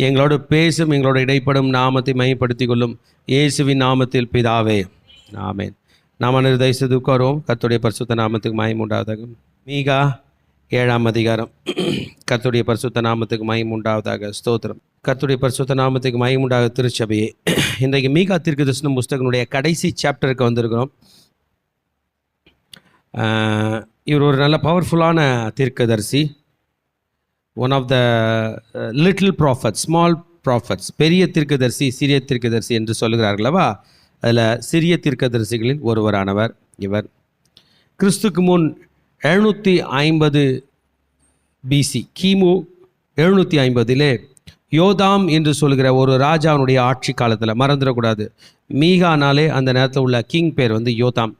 எங்களோடு பேசும், எங்களோட இடைப்படும் நாமத்தை மையப்படுத்திக் கொள்ளும் இயேசுவின் நாமத்தில் பிதாவே, ஆமென். நாம் அனைவரும் தயவு செய்து உட்காருவோம். கர்த்தருடைய பரிசுத்த நாமத்துக்கு மகிமை உண்டாவதாக. மீகா 7ஆம் அதிகாரம். கர்த்தருடைய பரிசுத்த நாமத்துக்கு மகிமை உண்டாவதாக. ஸ்தோத்திரம். கர்த்தருடைய பரிசுத்த நாமத்துக்கு மகிமை உண்டாக. திருச்சபையே, இன்றைக்கு மீகா தீர்க்கதரிசன புஸ்தகனுடைய கடைசி சாப்டருக்கு வந்திருக்கிறோம். இவர் ஒரு நல்ல பவர்ஃபுல்லான தீர்க்கதரிசி. One of the little prophets, small prophets. பெரிய தீர்க்கதரிசி, சிறிய தீர்க்கதரிசி என்று சொல்லுகிறார்களவா, அதில் சிறிய தீர்க்கதரிசிகளில் ஒருவரானவர் இவர். கிறிஸ்துக்கு முன் 750 பிசி, கிமு 750 யோதாம் என்று சொல்கிற ஒரு ராஜாவுடைய ஆட்சி காலத்தில், மறந்துடக்கூடாது, மீகானாலே அந்த நேரத்தில் உள்ள கிங் பேர் யோதாம்.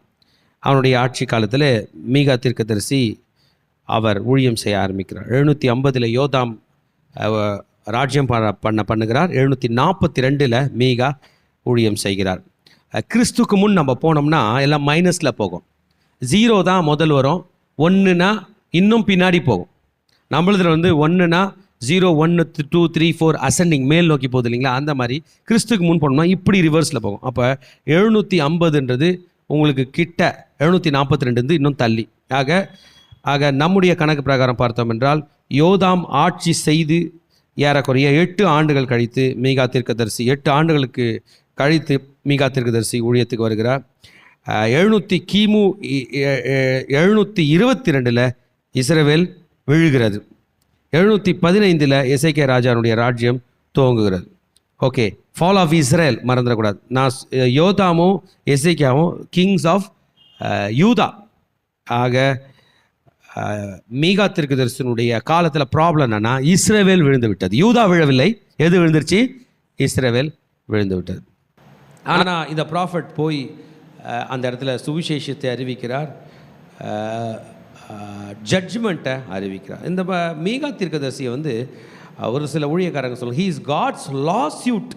அவனுடைய ஆட்சி காலத்தில் மீகா தீர்க்கதரிசி அவர் ஊழியம் செய்ய ஆரம்பிக்கிறார். 750 யோதாம் ராஜ்யம் பண்ணுகிறார். 742 மீகா ஊழியம் செய்கிறார். கிறிஸ்துக்கு முன் நம்ம போனோம்னா எல்லாம் மைனஸில் போகும். 0 தான் முதல் வரும், 1னா இன்னும் பின்னாடி போகும். நம்மளதில் 1னா 0, 1, 2, 3, 4 அசெண்டிங், மேல் நோக்கி போகுது இல்லைங்களா? அந்த மாதிரி கிறிஸ்துக்கு முன் போனோம்னா இப்படி ரிவர்ஸில் போகும். அப்போ 750ன்றது உங்களுக்கு கிட்ட, 742 இன்னும் தள்ளி. ஆக நம்முடைய கணக்கு பிரகாரம் பார்த்தோம் என்றால், யோதாம் ஆட்சி செய்து ஏறக்குறைய 8 ஆண்டுகள் கழித்து மீகா தீர்க்கதரிசி, 8 ஆண்டுகளுக்கு கழித்து மீகா தீர்க்கதரிசி ஊழியத்துக்கு வருகிறார். கிமு 722 இஸ்ரவேல் விழுகிறது. 715 எசேக்கியா ராஜாவுடைய ராஜ்யம் துவங்குகிறது. ஓகே, ஃபால் ஆஃப் இஸ்ரேல் மறந்துடக்கூடாது. யோதாமும் எசேக்கியாவும் கிங்ஸ் ஆஃப் யூதா. ஆக மீகா தீர்க்கதரிசனுடைய காலத்தில் ப்ராப்ளம் என்னன்னா, இஸ்ரவேல் விழுந்து விட்டது. யூதா விழவில்லை. எது விழுந்துருச்சு? இஸ்ரவேல் விழுந்து விட்டது. ஆனால் இந்த ப்ராஃபட் போய் அந்த இடத்துல சுவிசேஷத்தை அறிவிக்கிறார், ஜட்ஜ்மெண்ட்டை அறிவிக்கிறார். இந்த மீகா தீர்க்கதரிசியை ஒரு சில ஊழியக்காரங்க சொல்லுவாங்க, ஹீ இஸ் காட்ஸ் லாஸ்யூட்.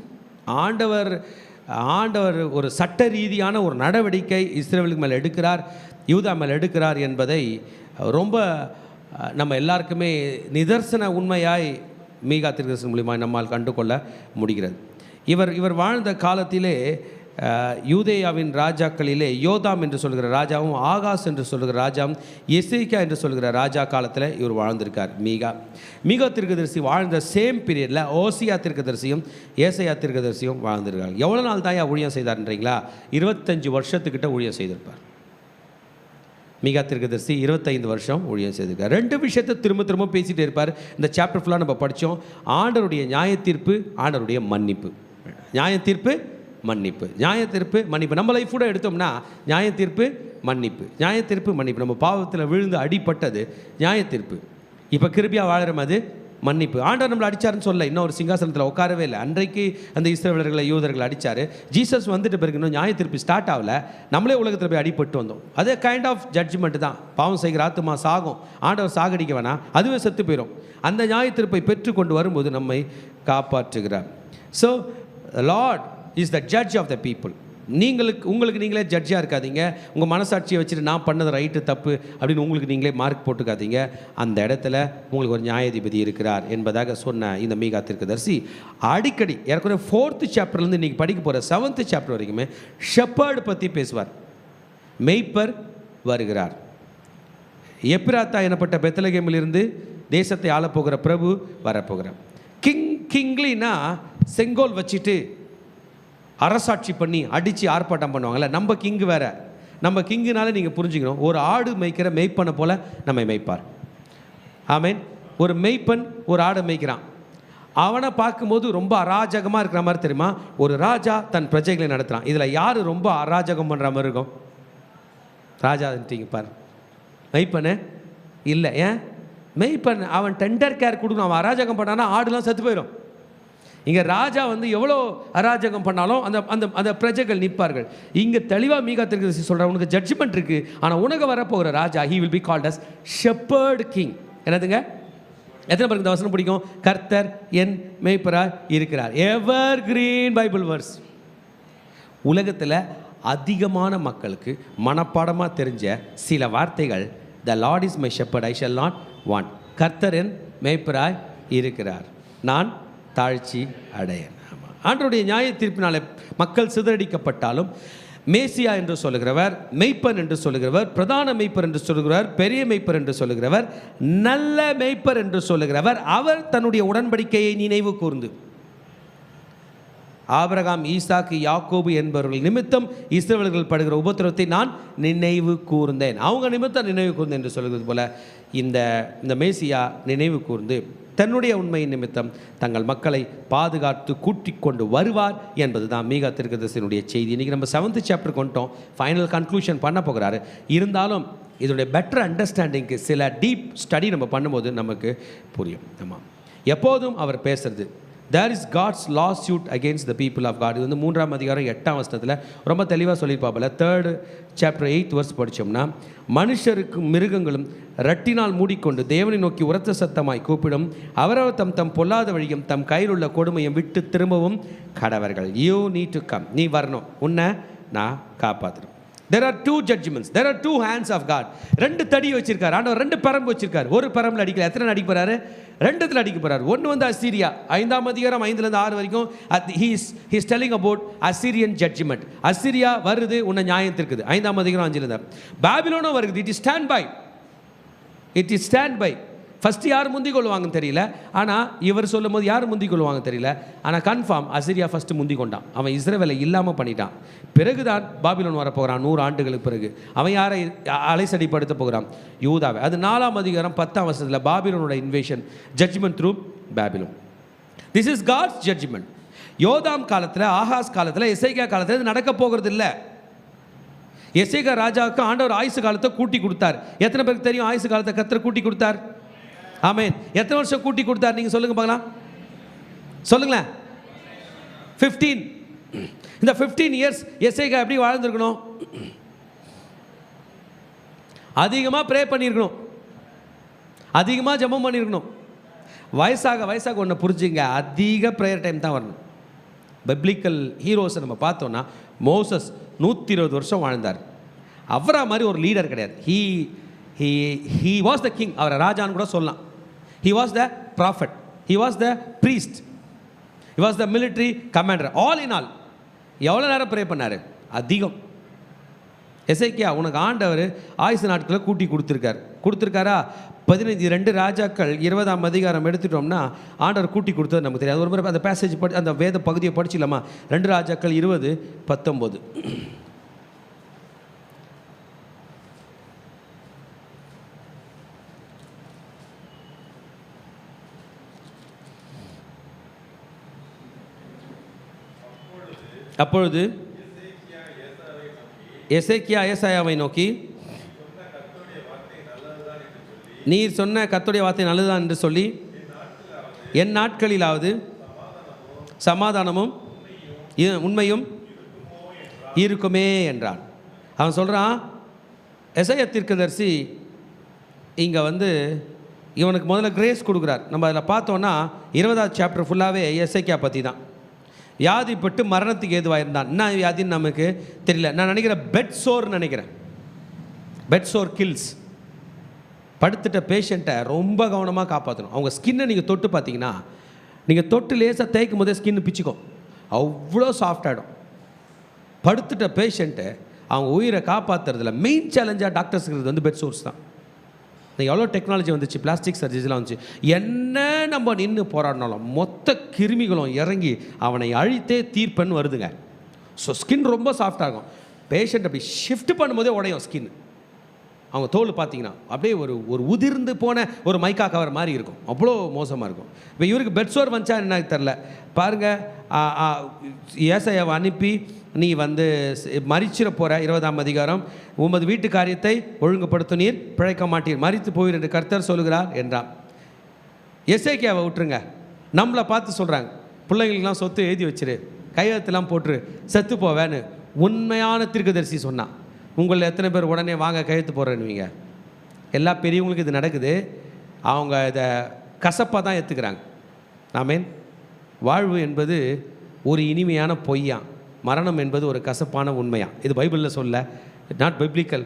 ஆண்டவர் ஒரு சட்ட ரீதியான ஒரு நடவடிக்கை இஸ்ரவேலுக்கு மேலே எடுக்கிறார், யூதா மேலே எடுக்கிறார் என்பதை ரொம்ப நம்ம எல்லாருக்குமே நிதர்சன உண்மையாய் மீகா தீர்க்கதரிசனம் மூலியமாக நம்மால் கண்டு கொள்ள முடிகிறது. இவர் வாழ்ந்த காலத்திலே யூதேயாவின் ராஜாக்களிலே யோதாம் என்று சொல்கிற ராஜாவும், ஆகாஸ் என்று சொல்கிற ராஜாவும், எசேக்கியா என்று சொல்கிற ராஜா காலத்தில் இவர் வாழ்ந்திருக்கார். மீகா தீர்க்கதரிசி வாழ்ந்த சேம் பீரியடில் ஓசியா தீர்க்கதரிசியும் ஏசையா தீர்க்கதரிசியும் வாழ்ந்திருக்காங்க. எவ்வளோ நாள் தான் ஊழியம் செய்தார்ன்றீங்களா? 25 வருஷத்துக்கிட்ட ஊழியம் செய்திருப்பார். மீகா தீர்க்கதரிசி 25 வருஷம் ஊழியம் செய்திருக்கார். 2 விஷயத்தை திரும்ப பேசிகிட்டே இருப்பார். இந்த சாப்டர் ஃபுல்லாக நம்ம படித்தோம். ஆண்டவருடைய நியாயத்தீர்ப்பு, ஆண்டவருடைய மன்னிப்பு. நியாயத்தீர்ப்பு, மன்னிப்பு, நியாயத்தீர்ப்பு, மன்னிப்பு. நம்ம லைஃப் கூட எடுத்தோம்னா நியாயத்தீர்ப்பு, மன்னிப்பு, நியாயத்தீர்ப்பு, மன்னிப்பு. நம்ம பாவத்தில் விழுந்து அடிப்பட்டது நியாயத்தீர்ப்பு. இப்போ கிருபியாக வாழறோம், அது மன்னிப்பு. ஆண்டவர் நம்மளை அடித்தாருன்னு சொல்ல, இன்னும் ஒரு சிங்காசனத்தில் உட்காரவே இல்லை. அன்றைக்கு அந்த இஸ்ரவேலர்களை யூதர்களை அடித்தார். ஜீசஸ் வந்துட்டு பிறகு இன்னும் நியாயத்தீர்ப்பு ஸ்டார்ட் ஆகலை. நம்மளே உலகத்தில் போய் அடிபட்டு வந்தோம். அதே கைண்ட் ஆஃப் ஜட்ஜ்மெண்ட் தான். பாவம் செய்கிற ஆத்துமா சாகும், ஆண்டவர் சாகடிக்க வேணாம், அதுவே செத்து போயிடும். அந்த நியாயத்தீர்ப்பை பெற்றுக்கொண்டு வரும்போது நம்மை காப்பாற்றுகிறார். So Lord is the judge of the people. உங்களுக்கு நீங்களே ஜட்ஜாக இருக்காதீங்க. உங்கள் மனசாட்சியை வச்சுட்டு நான் பண்ணது ரைட்டு தப்பு அப்படின்னு உங்களுக்கு நீங்களே மார்க் போட்டுக்காதீங்க. அந்த இடத்துல உங்களுக்கு ஒரு நியாயாதிபதி இருக்கிறார் என்பதாக சொன்ன இந்த மீகா தீர்க்கதரிசி அடிக்கடி ஏற்கனவே 4th சாப்டர்லேருந்து இன்றைக்கி படிக்க போகிற 7th சாப்டர் வரைக்குமே ஷெப்பர்டு பற்றி பேசுவார். மெய்ப்பர் வருகிறார். எப்ராத்தா எனப்பட்ட பெத்லகேமிலிருந்து தேசத்தை ஆளப்போகிற பிரபு வரப்போகிறார். கிங்லினா செங்கோல் வச்சுட்டு அரசாட்சி பண்ணி அடித்து ஆர்ப்பாட்டம் பண்ணுவாங்கள்ல, நம்ம கிங்கு வேறு. நம்ம கிங்குனால நீங்கள் புரிஞ்சுக்கணும், ஒரு ஆடு மேய்க்கிற மெய்ப்பனை போல் நம்ம மேய்ப்பார். ஆமேன். ஒரு மெய்ப்பன் ஒரு ஆடை மேய்க்கிறான். அவனை பார்க்கும்போது ரொம்ப அராஜகமாக இருக்கிற மாதிரி தெரியுமா? ஒரு ராஜா தன் பிரஜைகளை நடத்துகிறான். இதில் யார் ரொம்ப அராஜகம் பண்ணுற மாதிரி இருக்கும்? ராஜான்ட்டிங்க பார். மெய்ப்பனு இல்லை. ஏன்? மெய்ப்பன் அவன் டெண்டர் கேர் கொடுக்கணும். அவன் அராஜகம் பண்ணானா ஆடுலாம் செத்து போயிடும். இங்கே ராஜா எவ்வளோ அராஜகம் பண்ணாலும் அந்த அந்த அந்த பிரஜைகள் நிற்பார்கள். இங்கே தெளிவாக மீகா தீர்க்கதரிசி சொல்கிற, உனக்கு ஜட்ஜ்மெண்ட் இருக்குது, ஆனால் உனக்கு வரப்போகிற ராஜா he will be called as shepherd king. என்னதுங்க? எத்தனை பேருக்கு இந்த வசனம் பிடிக்கும்? கர்த்தர் என் மேய்ப்பராய் இருக்கிறார். Evergreen Bible verse. உலகத்தில் அதிகமான மக்களுக்கு மனப்பாடமாக தெரிஞ்ச சில வார்த்தைகள், the Lord is my shepherd I shall not want. கர்த்தர் என் மேய்ப்பராய் இருக்கிறார், நான் தாழ்ச்சி அடையன். ஆமாம், ஆண்டவருடைய நியாய தீர்ப்பினாலே மக்கள் சிதறடிக்கப்பட்டாலும் மேசியா என்று சொல்லுகிறவர், மெய்ப்பன் என்று சொல்லுகிறவர், பிரதான மெய்ப்பர் என்று சொல்லுகிறவர், பெரிய மெய்ப்பர் என்று சொல்லுகிறவர், நல்ல மெய்ப்பர் என்று சொல்லுகிறவர், அவர் தன்னுடைய உடன்படிக்கையை நினைவு கூர்ந்து ஆபிரகாம், ஈசாக்கு, யாக்கோபு என்பவர்கள் நிமித்தம் இஸ்ரவேலர்கள் படுகிற உபத்திரவத்தை நான் நினைவு கூர்ந்தேன். அவங்க நிமித்தம் நினைவு கூர்ந்தேன் என்று சொல்கிறது போல இந்த மேசியா நினைவு கூர்ந்து தன்னுடைய உண்மையின் நிமித்தம் தங்கள் மக்களை பாதுகாத்து கூட்டிக் கொண்டு வருவார் என்பது தான் மீகா தீர்க்கதரிசியினுடைய செய்தி. இன்றைக்கி நம்ம 7th சாப்டர் கொண்டோம், ஃபைனல் கன்க்ளூஷன் பண்ண போகிறாரு. இருந்தாலும் இதனுடைய பெட்டர் அண்டர்ஸ்டாண்டிங்க்கு சில டீப் ஸ்டடி நம்ம பண்ணும்போது நமக்கு புரியும். ஆமாம், எப்போதும் அவர் பேசுறது there is God's lawsuit against the people of God. இது வந்து 3ஆம் அதிகாரம் 8ஆம் வசனத்தில் ரொம்ப தெளிவாக சொல்லியிருப்பாப்பில். 3rd chapter 8th verse படித்தோம்னா, மனுஷருக்கும் மிருகங்களும் ரட்டினால் மூடிக்கொண்டு தேவனை நோக்கி உரத்த சத்தமாய் கூப்பிடும், அவரவர் தம் தம் பொல்லாத வழியும் தம் கையில் உள்ள கொடுமையும் விட்டு திரும்பவும் கடவர்கள். யூ நீட் டு கம், நீ வரணும், உன்னை நான் காப்பாற்றணும். There are 2 judgments, there are 2 hands of God. 2 தடி வச்சிருக்காரு ஆண்டவர், 2 பரம்பு வச்சிருக்காரு. ஒரு பரம்பில் அடிக்கல, எத்தனை அடிக்க போறாரு? 2த்தில் அடிக்க போறாரு. ஒன்று வந்து அசீரியா, 5ஆம் அதிகாரம் 5லேருந்து 6 வரைக்கும் he is telling about Assyrian judgment. அசீரியா வருது, உன்னை நியாயம் தீர்க்குது. 5ஆம் அதிகாரம் 5லேருந்து. பாபிலோனும் வருது, it is stand by. First யார் முந்திக் கொள்வாங்கன்னு தெரியல, ஆனால் இவர் சொல்லும் போது யார் முந்திக் கொள்வாங்க தெரியல. ஆனால் கன்ஃபார்ம் அசீரியா ஃபஸ்ட்டு முந்தி கொண்டான். அவன் இஸ்ரவேலை இல்லாமல் பண்ணிட்டான். பிறகுதான் பாபிலோன் வரப்போகிறான். 100 ஆண்டுகளுக்கு பிறகு அவன் யாரை அலைசடிப்படுத்த போகிறான்? யூதாவை. அது 4ஆம் அதிகாரம் 10ஆம் வசனத்தில் பாபிலோனோட invasion, judgment through Babylon. This is God's judgment. யோதாம் காலத்தில், ஆகாஸ் காலத்தில், எசேக்கியா காலத்தில் இது நடக்க போகிறது இல்லை. எசேக்கியா ராஜாவுக்கு ஆண்டவர் ஆயுசு காலத்தை கூட்டி கொடுத்தார். எத்தனை பேருக்கு தெரியும் ஆயுசு காலத்தை கர்த்தர் கூட்டி கொடுத்தார்? ஆமென். எத்தனை வருஷம் கூட்டி கொடுத்தார் நீங்கள் சொல்லுங்க பார்க்கலாம், சொல்லுங்களேன். 15. இந்த 15 இயர்ஸ் எசேக்கியா எப்படி வாழ்ந்துருக்கணும்? அதிகமாக ப்ரே பண்ணியிருக்கணும், அதிகமாக ஜெபம் பண்ணியிருக்கணும். வயசாக ஒன்று புரிஞ்சுங்க, அதிக ப்ரேயர் டைம் தான் வரணும். பைபிளிக்கல் ஹீரோஸை நம்ம பார்த்தோன்னா, மோசஸ் 120 வருஷம் வாழ்ந்தார். அவரா மாதிரி ஒரு லீடர் கிடையாது. he was the king. அவரை ராஜான்னு கூட சொல்லலாம். he was the prophet, he was the priest, he was the military commander. all in all எவ்வளோ நேரம் ப்ரே பண்ணார்? அதிகம். எசேக்கியா, உனக்கு ஆண்டவர் ஆயுசு நாட்களை கூட்டி கொடுத்துருக்காரா? 15 ராஜாக்கள் 20ஆம் அதிகாரம் எடுத்துட்டோம்னா ஆண்டவர் கூட்டி கொடுத்தது நமக்கு தெரியாது. ஒரு முறை அந்த பேசேஜ் அந்த வேத பகுதியை படிச்சிடலாமா? 2 ராஜாக்கள் 20:19. அப்பொழுது எசேக்கியா ஏசாயாவை நோக்கி, நீர் சொன்ன கர்த்தருடைய வார்த்தை நல்லதுதான் என்று சொல்லி, என் நாட்களிலாவது சமாதானமும் உண்மையும் இருக்குமே என்றான். அவன் சொல்கிறான், எசேக்கியா தீர்க்கதரிசி இங்கே வந்து இவனுக்கு முதல்ல கிரேஸ் கொடுக்குறார். நம்ம அதில் பார்த்தோன்னா 20ஆவது சாப்டர் ஃபுல்லாகவே எசேக்கியா பற்றி தான். வியாதிப்பட்டு மரணத்துக்கு ஏதுவாக இருந்தான். என்ன வியாதின்னு நமக்கு தெரியல. நான் நினைக்கிறேன் பெட் சோர் கில்ஸ். படுத்துட்ட பேஷண்ட்டை ரொம்ப கவனமாக காப்பாற்றணும். அவங்க ஸ்கின்னை நீங்கள் தொட்டு பார்த்தீங்கன்னா, நீங்கள் தொட்டு லேசாக தேய்க்கும் போதே ஸ்கின்னு பிச்சுக்கும், அவ்வளோ சாஃப்டாகிடும். படுத்துட்ட பேஷண்ட்டை அவங்க உயிரை காப்பாற்றுறதுல மெயின் சேலஞ்சாக டாக்டர்ஸுக்கு வந்து பெட் சோர்ஸ் தான். எவ்வளோ டெக்னாலஜி வந்துச்சு, பிளாஸ்டிக் சர்ஜரிஸ்லாம் வந்துச்சு. என்ன நம்ம நின்று போராடினாலும் மொத்த கிருமிகளும் இறங்கி அவனை அழித்தே தீர்ப்பன்னு வருதுங்க. ஸோ ஸ்கின் ரொம்ப சாஃப்டாகும். பேஷண்ட் அப்படி ஷிஃப்ட் பண்ணும்போதே உடையும் ஸ்கின். அவங்க தோல் பார்த்தீங்கன்னா அப்படியே ஒரு உதிர்ந்து போன ஒரு மைக்கா கவர் மாதிரி இருக்கும், அவ்வளோ மோசமாக இருக்கும். இப்போ இவருக்கு பெட் சோர் வந்துச்சா என்ன தெரில. பாருங்கள், ஏசாயாவை அனுப்பி நீ வந்து மரிச்சிட போகிற 20ஆம் அதிகாரம், உமது வீட்டு காரியத்தை ஒழுங்குபடுத்த நீர் பிழைக்க மாட்டீர், மரித்து போயிரு என்று கர்த்தர் சொல்லுகிறார் என்றான். எசேக்கியாவை விட்டுருங்க, நம்மளை பார்த்து சொல்கிறாங்க, பிள்ளைங்களுக்கெல்லாம் சொத்து எழுதி வச்சிரு, கையெழுத்துலாம் போட்டுரு, செத்து போவேன்னு உண்மையான தீர்க்கதரிசி சொன்னான். உங்களில் எத்தனை பேர் உடனே வாங்க கையெழுத்து போடுறேன்னுவீங்க? எல்லா பெரியவங்களுக்கு இது நடக்குது. அவங்க இதை கசப்பாக தான் ஏற்றுக்கிறாங்க. ஆமென். வாழ்வு என்பது ஒரு இனிமையான பொய்யா, மரணம் என்பது ஒரு கசப்பான உண்மையா. இது பைபிளில் சொல்ல, நாட் பைபிளிக்கல்.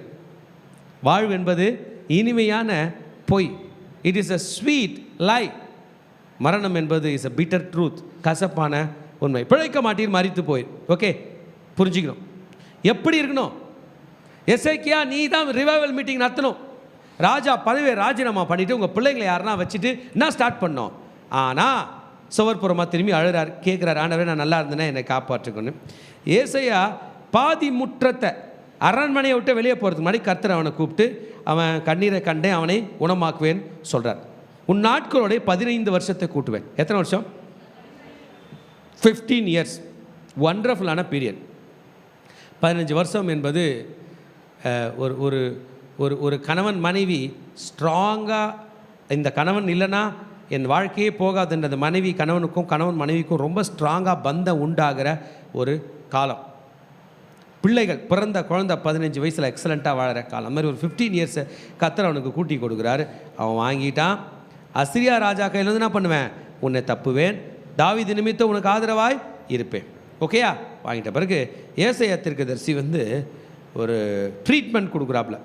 வாழ்வு என்பது இனிமையான பொய். இட் இஸ் அ ஸ்வீட் லை. மரணம் என்பது இஸ் அ பிட்டர் ட்ரூத், கசப்பான உண்மை. பிழைக்க மாட்டீர், மரித்து போய். ஓகே, புரிஞ்சுக்கணும். எப்படி இருக்கணும்? எசேக்கியா, நீ தான் ரிவைவல் மீட்டிங் நடத்தணும். ராஜா பதவியை ராஜினாமா பண்ணிவிட்டு உங்கள் பிள்ளைங்களை யாருன்னா வச்சுட்டு என்ன ஸ்டார்ட் பண்ணோம். ஆனால் சுவர்புறமாக திரும்பி அழுறார், கேட்குறாரு, ஆண்டவரே நான் நல்லா இருந்தேன்னா என்னை காப்பாற்றுக்கணும். ஏசையா பாதி முற்றத்தை அரண்மனையை விட்டு வெளியே போகிறதுக்கு முன்னாடி கர்த்தர் அவனை கூப்பிட்டு அவன் கண்ணீரை கண்டேன், அவனை குணமாக்குவேன் சொல்கிறார். உன் நாட்களோடைய 15 வருஷத்தை கூட்டுவேன். எத்தனை வருஷம்? 15 இயர்ஸ். ஒண்டர்ஃபுல்லான பீரியட். 15 வருஷம் என்பது ஒரு ஒரு ஒரு ஒரு கணவன் மனைவி ஸ்ட்ராங்காக, இந்த கணவன் இல்லைன்னா என் வாழ்க்கையே போகாதுன்றது மனைவி கணவனுக்கும் கணவன் மனைவிக்கும் ரொம்ப ஸ்ட்ராங்காக பந்தம் உண்டாகிற ஒரு காலம். பிள்ளைகள் பிறந்த குழந்தை 15 வயசில் எக்ஸலண்ட்டாக வாழற காலம். அது மாதிரி ஒரு 15 இயர்ஸை கர்த்தர் அவனுக்கு கூட்டி கொடுக்குறாரு. அவன் வாங்கிட்டான். அசிரியா ராஜா கையில் வந்து என்ன பண்ணுவேன், உன்னை தப்புவேன், தாவீது நிமித்தம் உனக்கு ஆதரவாய் இருப்பேன். ஓகேயா? வாங்கிட்ட பிறகு ஏசாயா தீர்க்கதரிசி வந்து ஒரு ட்ரீட்மெண்ட் கொடுக்குறாப்புல.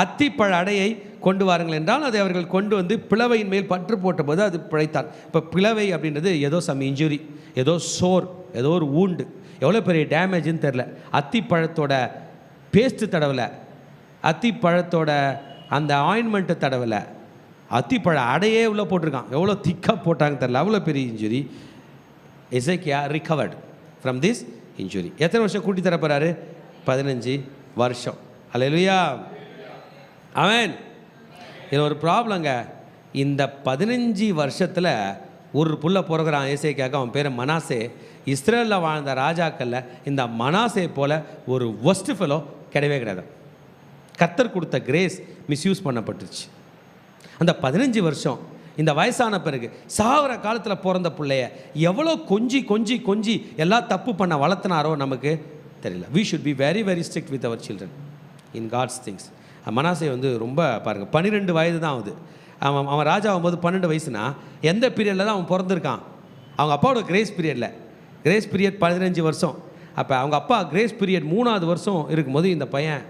அத்திப்பழ அடையை கொண்டு வாருங்கள் என்றால் அதை அவர்கள் கொண்டு வந்து பிளவையின் மேல் பற்று போட்டபோது அது பிழைத்தான். இப்போ பிளவை அப்படின்றது ஏதோ சம் இன்ஜுரி, ஏதோ சோர், ஏதோ ஒரு ஊண்டு, எவ்வளோ பெரிய டேமேஜுன்னு தெரில. அத்திப்பழத்தோட பேஸ்ட்டு தடவலை, அத்திப்பழத்தோட அந்த ஆயின்மெண்ட்டு தடவலை, அத்திப்பழ அடையே உள்ளே போட்டிருக்கான். எவ்வளோ திக்காக போட்டாங்க தெரில, அவ்வளோ பெரிய இன்ஜுரி. எசேக்கியா ரிகவர்டு ஃப்ரம் திஸ் இன்ஜுரி. எத்தனை வருஷம் கூட்டி தரப்போறாரு? 15 வருஷம். அல்லேலூயா, ஆமென். இது ஒரு ப்ராப்ளங்க. இந்த 15 வருஷத்தில் ஒரு புள்ள பிறகுறான் ஏசேக்கியாவுக்கு. அவன் பேர் மனாசே. இஸ்ரேலில் வாழ்ந்த ராஜாக்களில் இந்த மனாசே போல் ஒரு ஒஸ்ட் ஃபெலோ கிடையவே கிடையாது. கர்த்தர் கொடுத்த கிரேஸ் மிஸ்யூஸ் பண்ணப்பட்டுருச்சு. அந்த 15 வருஷம் இந்த வயசான பிறகு சாகிற காலத்தில் பிறந்த பிள்ளைய எவ்வளோ கொஞ்சி கொஞ்சி கொஞ்சி எல்லாம் தப்பு பண்ண வளர்த்தினாரோ நமக்கு தெரியல. We should be very very strict with our children in God's things. Manasseh வந்து ரொம்ப பாருங்கள், 12 வயது தான் ஆகுது. அவன் ராஜா ஆகும்போது 12 வயசுனா எந்த பீரியடில் தான் அவன் பிறந்திருக்கான்? அவங்க அப்பாவோட கிரேஸ் பீரியடில். கிரேஸ் பீரியட் 15 வருஷம். அப்போ அவங்க அப்பா கிரேஸ் பீரியட் 3ஆவது வருஷம் இருக்கும்போது இந்த பையன்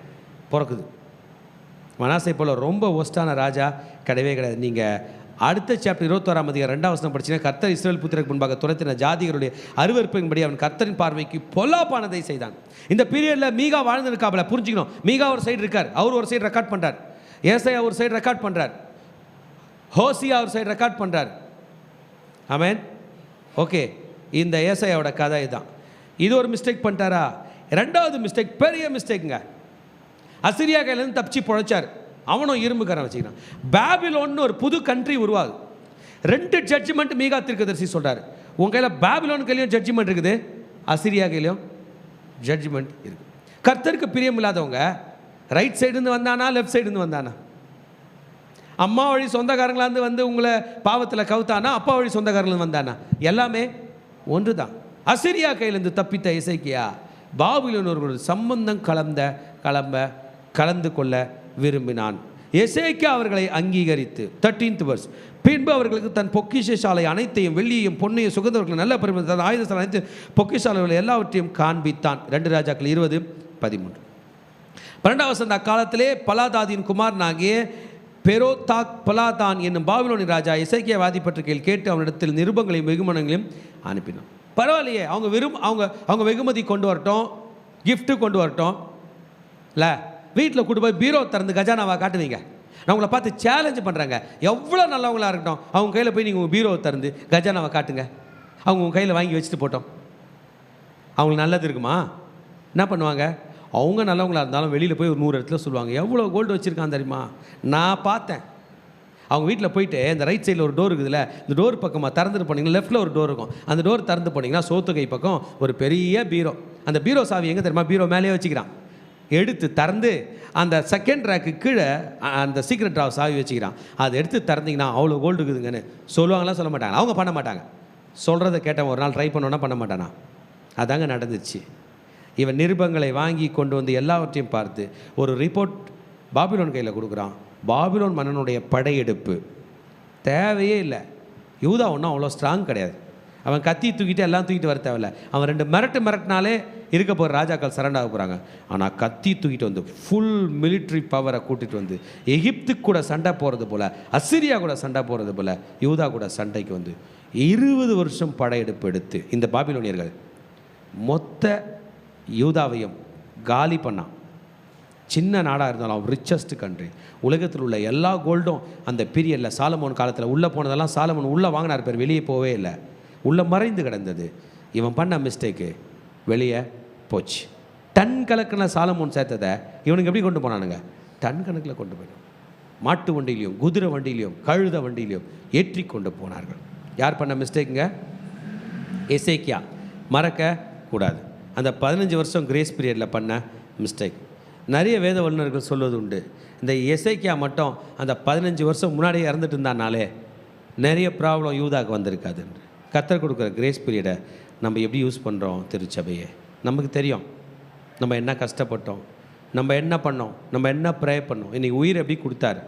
பிறக்குது. மனாசே போல் ரொம்ப ஒஸ்டான ராஜா கிடையவே கிடையாது. நீங்கள் அடுத்த சாப்டர் 21ஆம் அதிகாரம் 2ஆம் வசனம் படிச்சீங்கன்னா, கர்த்தர் இஸ்ரவேல் புத்திரருக்கு முன்பாக துரத்தின ஜாதிகளுடைய அருவருப்பின்படி அவன் கர்த்தரின் பார்வைக்கு பொல்லாப்பானதை செய்தான். இந்த பீரியடில் மீகா வாழ்ந்துருக்காப்புல, புரிஞ்சுக்கணும். மீகா ஒரு சைடு இருக்கார், அவர் ஒரு சைடு ரெக்கார்ட் பண்ணுறார். ஏசாயா ஒரு சைடு ரெக்கார்ட் பண்ணுறார். ஹோசியா ஒரு சைடு ரெக்கார்ட் பண்ணுறார். ஆமென். ஓகே, இந்த ஏசாயாவோட கதை இதுதான். இது ஒரு மிஸ்டேக் பண்ணிட்டாரா? 2வது மிஸ்டேக் பெரிய மிஸ்டேக்குங்க. அசிரியா கையிலேருந்து தப்பிச்சு பொழைச்சார். அவனும் இரும்புக்காரன் வச்சுக்கிறான். பாபிலோன்னு ஒரு புது கண்ட்ரி உருவாகுது. 2 ஜட்ஜ்மெண்ட் மீகா தீர்க்கதரிசி சொல்கிறார். உங்கள் கையில் பாபிலோன் கையிலையும் ஜட்ஜ்மெண்ட் இருக்குது, அசிரியா கையிலையும் ஜட்ஜ்மெண்ட் இருக்குது. கர்த்தருக்கு பிரியம் இல்லாதவங்க ரைட் சைடுன்னு வந்தானா, லெஃப்ட் சைடுன்னு வந்தானா? அம்மா வழி சொந்தக்காரங்களாந்து வந்து உங்களை பாவத்தில் கவுத்தானா, அப்பா வழி சொந்தக்காரங்களாந்து வந்தானா? எல்லாமே ஒன்று தான். அசிரியா கையிலேருந்து தப்பித்த எசேக்கியா பாபிலோனோர்களோட சம்பந்தம் கலந்து கொள்ள விரும்பினான். எசேக்கியா அவர்களை அங்கீகரித்து 13th verse, பின்பு அவர்களுக்கு தன் பொக்கிஷ சாலை அனைத்தையும், வெள்ளியையும் பொன்னையும் சுகந்தவர்கள் நல்ல பெருமை தன் ஆயுத சாலை அனைத்து பொக்கிஷாலைகள் எல்லாவற்றையும் காண்பித்தான். 2 ராஜாக்கள் 20:13. 12ஆம் வசனம், அக்காலத்திலே பலாதாதின் குமாரனாகிய பெரோதாக் பலாதான் என்னும் பாபிலோனின் ராஜா எசேக்கியா வாதிப்பட்டிருக்கையில் கேட்டு அவனிடத்தில் நிருபங்களையும் வெகுமனங்களையும் அனுப்பினான். பரவாயில்லையே, அவங்க வெகுமதி கொண்டு வரட்டும், கிஃப்ட்டு கொண்டு வரட்டும். இல்லை, வீட்டில் கூட்டு போய் பீரோ திறந்து கஜானாவா காட்டுவீங்க. நான் உங்களை பார்த்து சேலஞ்சு பண்ணுறாங்க. எவ்வளோ நல்லவங்களா இருக்கட்டும், அவங்க கையில் போய் நீங்கள் உங்கள் பீரோவை திறந்து கஜானாவை காட்டுங்க. அவங்க உங்கள் கையில் வாங்கி வச்சுட்டு போட்டோம். அவங்களுக்கு நல்லது இருக்குமா? என்ன பண்ணுவாங்க? அவங்க நல்லவங்களா இருந்தாலும் வெளியில் போய் ஒரு 100 இடத்துல சொல்லுவாங்க, எவ்வளோ கோல்டு வச்சுருக்கான் தெரியுமா? நான் பார்த்தேன். அவங்க வீட்டில் போயிட்டு இந்த ரைட் சைடில் ஒரு டோர் இருக்குதுல்ல, இந்த டோர் பக்கமாக திறந்துட்டு போனீங்கன்னா லெஃப்ட்டில் ஒரு டோர் இருக்கும். அந்த டோர் திறந்து போனீங்கன்னா சோத்துக்கை பக்கம் ஒரு பெரிய பீரோ. அந்த பீரோ சாவி எங்கே தெரியுமா? பீரோ மேலேயே வச்சுக்கிறான். எடுத்து திறந்து அந்த செகண்ட் ரேக்கு கீழே அந்த சீக்ரெட் ட்ராவ் சாவி வச்சுக்கிறான். அதை எடுத்து திறந்தீங்கன்னா அவ்வளோ கோல்டு இருக்குதுங்கன்னு சொல்லுவாங்களாம், சொல்ல மாட்டாங்க. அவங்க பண்ண மாட்டாங்க. சொல்கிறத கேட்டவன் ஒரு நாள் ட்ரை பண்ணோன்னா பண்ண மாட்டானா? அதாங்க நடந்துச்சு. இவன் நிருபங்களை வாங்கி கொண்டு வந்து எல்லாவற்றையும் பார்த்து ஒரு ரிப்போர்ட் பாபிலோன் கையில் கொடுக்குறான். பாபிலோன் மன்னனுடைய படையெடுப்பு தேவையே இல்லை. யூதா ஒன்றும் அவ்வளோ ஸ்ட்ராங் கிடையாது. அவன் கத்தி தூக்கிட்டு எல்லாம் தூக்கிட்டு வர தேவையில்ல. அவன் 2 மிரட்டினாலே இருக்க போகிற ராஜாக்கள் சரண்டாக போகிறாங்க. ஆனால் கத்தி தூக்கிட்டு வந்து ஃபுல் மிலிட்ரி பவரை கூட்டிகிட்டு வந்து எகிப்துக்கு கூட சண்டை போகிறது போல், அசிரியா கூட சண்டை போகிறது போல், யூதா கூட சண்டைக்கு வந்து 20 வருஷம் படையெடுப்பு எடுத்து இந்த பாபிலோனியர்கள் மொத்த யூதாவையும் காலி பண்ணான். சின்ன நாடாக இருந்தாலும் ரிச்சஸ்ட் கண்ட்ரி. உலகத்தில் உள்ள எல்லா கோல்டும் அந்த பீரியடில் சாலமோன் காலத்தில் உள்ளே போனதெல்லாம் சாலமோன் உள்ளே வாங்கினார் பேர், வெளியே போவே இல்லை, உள்ளே மறைந்து கிடந்தது. இவன் பண்ண மிஸ்டேக்கு வெளியே போச்சு. டன் கணக்கில் சாலமோன் சேர்த்ததை இவனுக்கு எப்படி கொண்டு போனானுங்க? டன் கணக்கில் கொண்டு போயிடும். மாட்டு வண்டியிலையும் குதிரை வண்டியிலையும் கழுத வண்டியிலையும் ஏற்றி கொண்டு போனார்கள். யார் பண்ண மிஸ்டேக்குங்க? எசேக்கியா. மறக்க கூடாது. அந்த 15 வருஷம் கிரேஸ் பீரியடில் பண்ண மிஸ்டேக். நிறைய வேத வல்லுநர்கள் சொல்வது உண்டு, இந்த எசேக்கியா மட்டும் அந்த 15 வருஷம் முன்னாடியே இறந்துட்டு இருந்தானாலே நிறைய ப்ராப்ளம் யூதாவுக்கு வந்திருக்காதுன்னு. கர்த்தர் கொடுக்குற கிரேஸ் பீரியடை நம்ம எப்படி யூஸ் பண்ணுறோம்? திருச்சபையே நமக்கு தெரியும் நம்ம என்ன கஷ்டப்பட்டோம், நம்ம என்ன பண்ணோம், நம்ம என்ன ப்ரே பண்ணோம், இன்றைக்கி உயிர் எப்படி கொடுத்தாரு,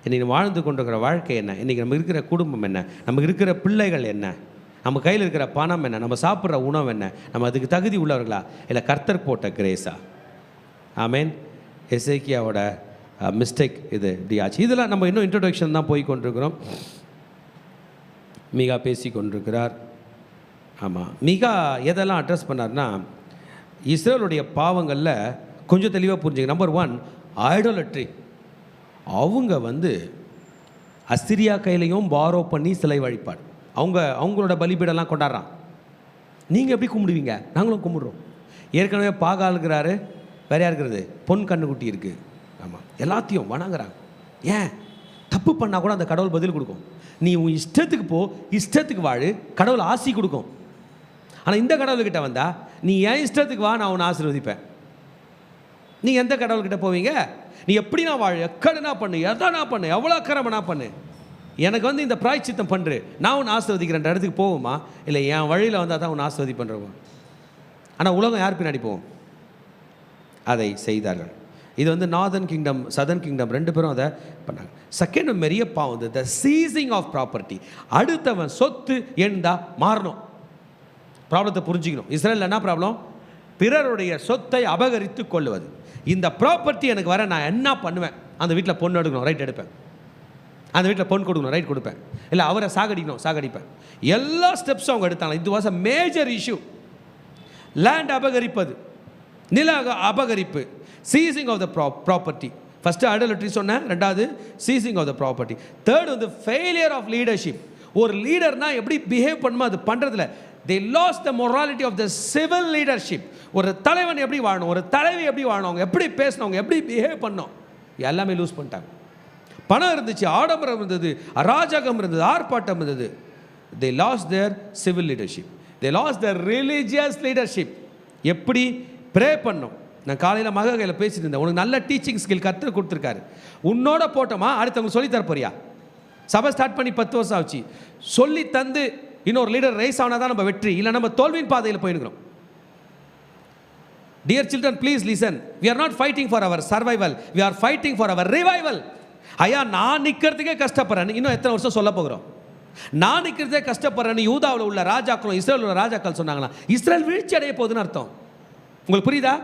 இன்றைக்கி வாழ்ந்து கொண்டிருக்கிற வாழ்க்கை என்ன, இன்றைக்கி நம்ம இருக்கிற குடும்பம் என்ன, நமக்கு இருக்கிற பிள்ளைகள் என்ன, நம்ம கையில் இருக்கிற பணம் என்ன, நம்ம சாப்பிட்ற உணவு என்ன, நம்ம அதுக்கு தகுதி உள்ளவர்களா இல்லை கர்த்தர் போட்ட கிரேஸா? ஆமேன். எசேக்கியாவோட மிஸ்டேக் இது டியாச்சு. இதெல்லாம் நம்ம இன்னும் இன்ட்ரடக்ஷன் தான் போய் கொண்டிருக்கிறோம். மீகா பேசி கொண்டிருக்கிறார். ஆமாம், மீகா எதெல்லாம் அட்ரஸ் பண்ணார்னா இஸ்ரேலுடைய பாவங்களில் கொஞ்சம் தெளிவாக புரிஞ்சுங்க. நம்பர் 1, ஐடோலட்ரி. அவங்க வந்து அசிரியா கையிலையும் பாரோ பண்ணி சிலை வழிபாடு, அவங்களோட பலிபீடெல்லாம் கொண்டாடுறான். நீங்கள் எப்படி கும்பிடுவீங்க? நாங்களும் கும்பிடுறோம். ஏற்கனவே பாகால் இருக்கிறாரு, வேறையா இருக்கிறது பொன் கண்ணுக்குட்டி இருக்குது. ஆமாம், எல்லாத்தையும் வணங்குறாங்க. ஏன்? தப்பு பண்ணால் கூட அந்த கடவுள் பதில் கொடுக்கும். நீ உன் இஷ்டத்துக்கு போ, இஷ்டத்துக்கு வாழு, கடவுள் ஆசி கொடுக்கும். ஆனால் இந்த கடவுள்கிட்ட வந்தா நீ என் இஷ்டத்துக்கு வா, நான் உன்னை ஆசீர்வதிப்பேன். நீ எந்த கடவுள்கிட்ட போவீங்க? நீ எப்படி நான் வாழ, எக்கடனா பண்ணு, எதனா பண்ணு, எவ்வளோ கிரமனா பண்ணு, எனக்கு வந்து இந்த பிராய்ச்சித்தம் பண்ணுறு, நான் உன்னை ஆசீர்வதிக்கிறேன் இடத்துக்கு போவோமா? இல்லை என் வழியில் வந்தால் தான் உன்னை ஆசீர்வதி பண்ணுறோம். ஆனால் உலகம் யார் பின்னாடி போவோம்? அதை செய்தார்கள். இது வந்து நார்தர்ன் கிங்டம், சதர்ன் கிங்டம் 2 பேரும் அதை பண்ணாங்க. செகண்ட் பெரிய பாவம் வந்து த சீசிங் ஆஃப் ப்ராப்பர்ட்டி. அடுத்தவன் சொத்து எழுந்தா மாறணும். ப்ராப்ளத்தை புரிஞ்சுக்கணும். இஸ்ரேலில் என்ன ப்ராப்ளம்? பிறருடைய சொத்தை அபகரித்து கொள்ளுவது. இந்த ப்ராப்பர்ட்டி எனக்கு வர நான் என்ன பண்ணுவேன்? அந்த வீட்டில் பொண்ணு எடுக்கணும், ரைட் எடுப்பேன். அந்த வீட்டில் பொண்ணு கொடுக்கணும், ரைட் கொடுப்பேன். இல்லை அவரை சாகடிக்கணும், சாகடிப்பேன். எல்லா ஸ்டெப்ஸும் அவங்க எடுத்தாங்க. இது was a major issue. Land அபகரிப்பது, நில அபகரிப்பு, seizing of the property. First idolatry சொன்னேன், ரெண்டாவது seizing of the property, third வந்து ஃபெயிலியர் ஆஃப் லீடர்ஷிப். ஒரு லீடர்னால் எப்படி பிஹேவ் பண்ணுமோ அது பண்ணுறதில்ல. they lost the morality of the civil leadership. ஒரு தலைவன் எப்படி வாழணும், ஒரு தலைவி எப்படி வாழணும், அவங்க எப்படி பேசணும், எப்படி பிஹேவ் பண்ணணும், எல்லாமே லூஸ் பண்ணிட்டாங்க. பணம் இருந்துச்சு, ஆடம்பரம் இருந்தது, அராஜகம் இருந்தது, ஆர்ப்பாட்டம் இருந்தது. they lost their civil leadership, they lost their religious leadership. எப்படி ப்ரே பண்ணணும். நான் காலையில் மக கையில் பேசிட்டு இருந்தேன், உனக்கு நல்ல டீச்சிங் ஸ்கில் கற்றுக் கொடுத்துருக்காரு, உன்னோட போட்டோமா அடுத்தவங்க சொல்லி தரப்போறியா? சபை ஸ்டார்ட் பண்ணி 10 வருஷம் ஆச்சு, சொல்லி தந்து இன்னொரு லீடர் ரைஸ் ஆனால் தான் நம்ம வெற்றி, இல்லை நம்ம தோல்வியின் பாதையில் போயிருக்கிறோம். Dear children, please listen. We are not fighting for our survival. We are fighting for our revival. ஐயா, நான் நிற்கிறதுக்கே கஷ்டப்படுறேன், இன்னும் எத்தனை வருஷம் சொல்ல போகிறோம்? நான் நிற்கிறதே கஷ்டப்படுறேன்னு யூதாவில் உள்ள ராஜாக்களும் இஸ்ரேலில் உள்ள ராஜாக்கள் சொன்னாங்களா? இஸ்ரேல் வீழ்ச்சி அடைய போகுதுன்னு அர்த்தம். உங்களுக்கு புரியுதா?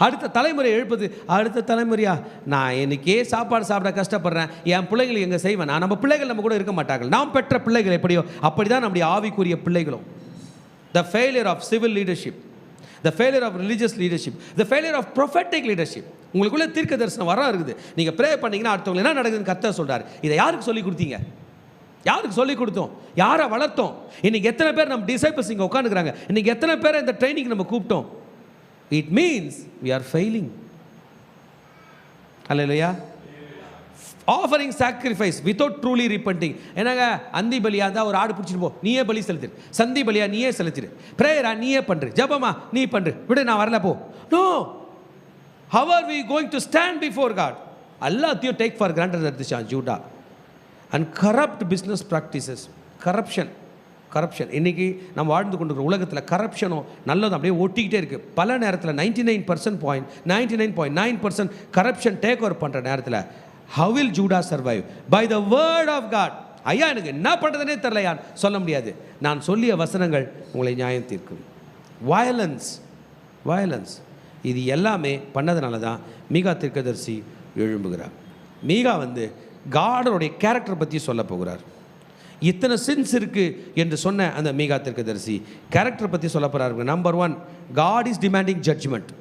அடுத்த தலைமுறை எழுப்பது. அடுத்த தலைமுறையா, நான் எனக்கே சாப்பாடு சாப்பிட கஷ்டப்படுறேன், என் பிள்ளைகளுக்கு எங்கே செய்வேன்? நம்ம பிள்ளைகள் நம்ம கூட இருக்க மாட்டார்கள். நாம் பெற்ற பிள்ளைகள் எப்படியோ அப்படி தான் நம்முடைய ஆவிக்குரிய பிள்ளைகளும். The failure of civil leadership, the failure of religious leadership, the failure of prophetic leadership. உங்களுக்குள்ளே தீர்க்க தரிசனம் வர இருக்குது, நீங்கள் ப்ரே பண்ணிங்கன்னா அடுத்தவங்க என்ன நடக்குதுன்னு கர்த்தர் சொல்கிறார். இதை யாருக்கு சொல்லி கொடுத்தீங்க? யாருக்கு சொல்லிக் கொடுத்தோம்? யாரை வளர்த்தோம்? இன்றைக்கி எத்தனை பேர் நம்ம டிசைபிள்ஸ் இங்கே உட்காந்துக்கிறாங்க? இன்றைக்கி எத்தனை பேர் இந்த ட்ரைனிங் நம்ம கூப்பிட்டோம்? It means we are failing. Hallelujah. Offering sacrifice without truly repenting. என்னங்க, அந்தி பலியா இருந்தால் ஒரு ஆடு பிடிச்சிட்டு போ, நீயே பலி செலுத்திரு. சந்தி பலியா நீயே செலுத்திரு. ப்ரேயரா நீயே பண்ணுறு. ஜபமா நீ பண்ணுறு. விடு, நான் வரல போ. No. How are we going to stand before God? எல்லாத்தையும் take for granted எடுத்துச்சான் Judah. And corrupt business practices. Corruption இன்றைக்கி நம்ம வாழ்ந்து கொண்டிருக்கிற உலகத்தில் கரப்ஷனும் நல்லதும் அப்படியே ஒட்டிக்கிட்டே இருக்குது. பல நேரத்தில் 99.9% கரப்ஷன் டேக் ஓவர் பண்ணுற நேரத்தில் how will Judah survive? By the word of God. ஐயா, எனக்கு என்ன பண்ணுறதுனே தெரியலையான்னு சொல்ல முடியாது. நான் சொல்லிய வசனங்கள் உங்களை நியாயம் தீர்க்கும். Violence violence. இது எல்லாமே பண்ணதுனால தான் மீகா தீர்க்கதரிசி எழும்புகிறார். மீகா காடனுடைய கேரக்டர் பற்றி சொல்ல போகிறார். இத்தனை சின்ஸ் இருக்குது என்று சொன்ன அந்த மீகா தீர்க்கதரிசி கேரக்டர் பற்றி சொல்ல போகிறார். Number 1, God is demanding judgment.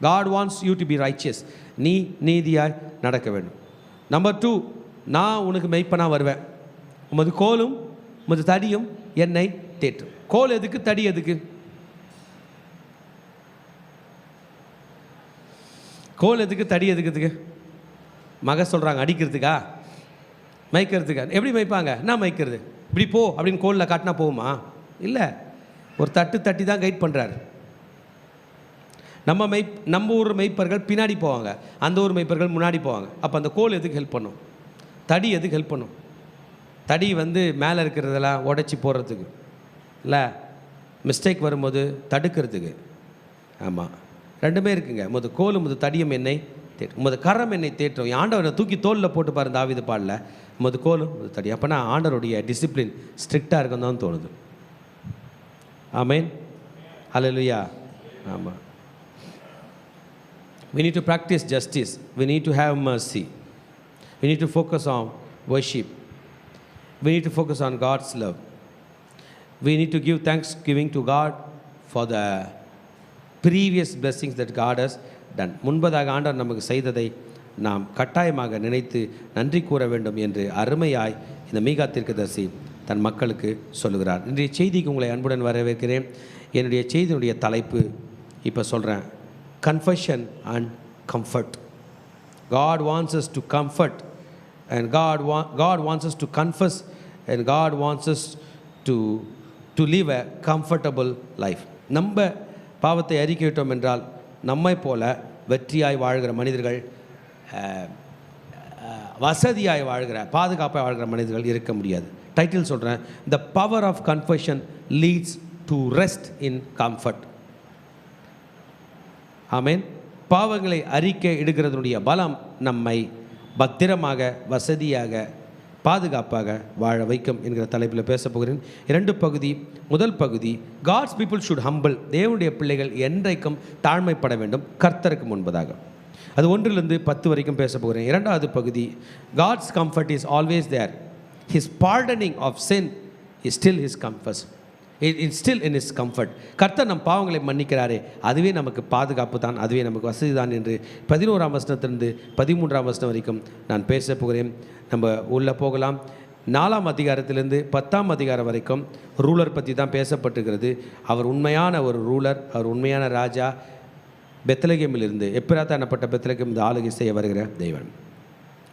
God wants you to be righteous. நீ நீதியாய் நடக்க வேண்டும். நம்பர் 2, நான் உனக்கு மெய்ப்பனாக வருவேன். உமது கோலும் உமது தடியும் என்னை தேற்றும். கோல் எதுக்கு, தடி எதுக்கு? கோல் எதுக்கு, தடி எதுக்கு? மக சொல்கிறாங்க அடிக்கிறதுக்கா, மைக்கிறதுக்கா? எப்படி மைப்பாங்க? என்ன மைக்கிறது? இப்படி போ அப்படின்னு கோலில் காட்டினா போகுமா? இல்லை, ஒரு தட்டி தான் கைட் பண்ணுறாரு. நம்ம ஊர் மெய்ப்பர்கள் பின்னாடி போவாங்க, அந்த ஊர் மெய்ப்பர்கள் முன்னாடி போவாங்க. அப்போ அந்த கோல் எதுக்கு ஹெல்ப் பண்ணும்? தடி எதுக்கு ஹெல்ப் பண்ணும்? தடி மேலே இருக்கிறதெல்லாம் உடச்சி போடுறதுக்கு இல்லை, மிஸ்டேக் வரும்போது தடுக்கிறதுக்கு. ஆமாம், ரெண்டுமே இருக்குங்க. முது கோலும் முது தடியும் என்னை தேற்றும், முது கரம் என்னை தேற்றும். ஆண்டவரை தூக்கி தோலில் போட்டு பாரு தாவீது பாடல, முது கோலும் முது தடி. அப்போனா ஆண்டவருடைய டிசிப்ளின் ஸ்ட்ரிக்டாக இருக்குன்னு தான் தோணுது. ஆமேன், ஹல்லேலூயா. ஆமாம், we need to practice justice, we need to have mercy, we need to focus on worship, we need to focus on God's love, we need to give thanksgiving to God for the previous blessings that God has done. முன்பதாக ஆண்டவர் நமக்கு செய்ததை நாம் கட்டாயமாக நினைத்து நன்றி கூற வேண்டும் என்று அருமையாய் இந்த மீகா தீர்க்கதரிசி தன் மக்களுக்கு சொல்லுகிறார். இன்றைய செய்திக்கு உங்களை அன்புடன் வரவேற்கிறேன். என்னுடைய செய்தியினுடைய தலைப்பு இப்போ சொல்கிறேன், confession and comfort. God wants us to comfort, and God wants us to confess, and God wants us to live a comfortable life. நம்ம பாவத்தை அறிக்கையிட்டோம் என்றால் நம்மை போல வெற்றியாய் வாழ்கிற மனிதர்கள், வசதியாய் வாழ்கிற, பாதுகாப்பாக வாழ்கிற மனிதர்கள் இருக்க முடியாது. டைட்டில் சொல்கிறேன், the power of confession leads to rest in comfort. ஆமேன். பாவங்களை அறிக்கை எடுக்கிறதுனுடைய பலம் நம்மை பத்திரமாக, வசதியாக, பாதுகாப்பாக வாழ வைக்கும் என்கிற தலைப்பில் பேச போகிறேன். 2 பகுதி. முதல் பகுதி, காட்ஸ் பீப்புள் ஷுட் ஹம்பிள். தேவனுடைய பிள்ளைகள் என்றைக்கும் தாழ்மைப்பட வேண்டும் கர்த்தருக்கு முன்பதாக. அது 1 to 10 வரைக்கும் பேச போகிறேன். 2வது பகுதி, God's comfort is always there. His burdening of sin is still his comfort. It's still in is comfort. கர்த்தர் நம் பாவங்களை மன்னிக்கிறாரே, அதுவே நமக்கு பாதுகாப்பு தான், அதுவே நமக்கு வசதி தான் என்று 11ஆம் வசனத்திலிருந்து 13ஆம் வசனம் வரைக்கும் நான் பேச போகிறேன். நம்ம உள்ளே போகலாம். 4ஆம் அதிகாரத்திலிருந்து 10ஆம் அதிகாரம் வரைக்கும் ரூலர் பற்றி தான் பேசப்பட்டிருக்கிறது. அவர் உண்மையான ஒரு ரூலர், அவர் உண்மையான ராஜா. பெத்லகேமிலிருந்து, எப்பிராத்தா எனப்பட்ட பெத்லகேம் ஆளுகை செய்ய வருகிற தேவன்.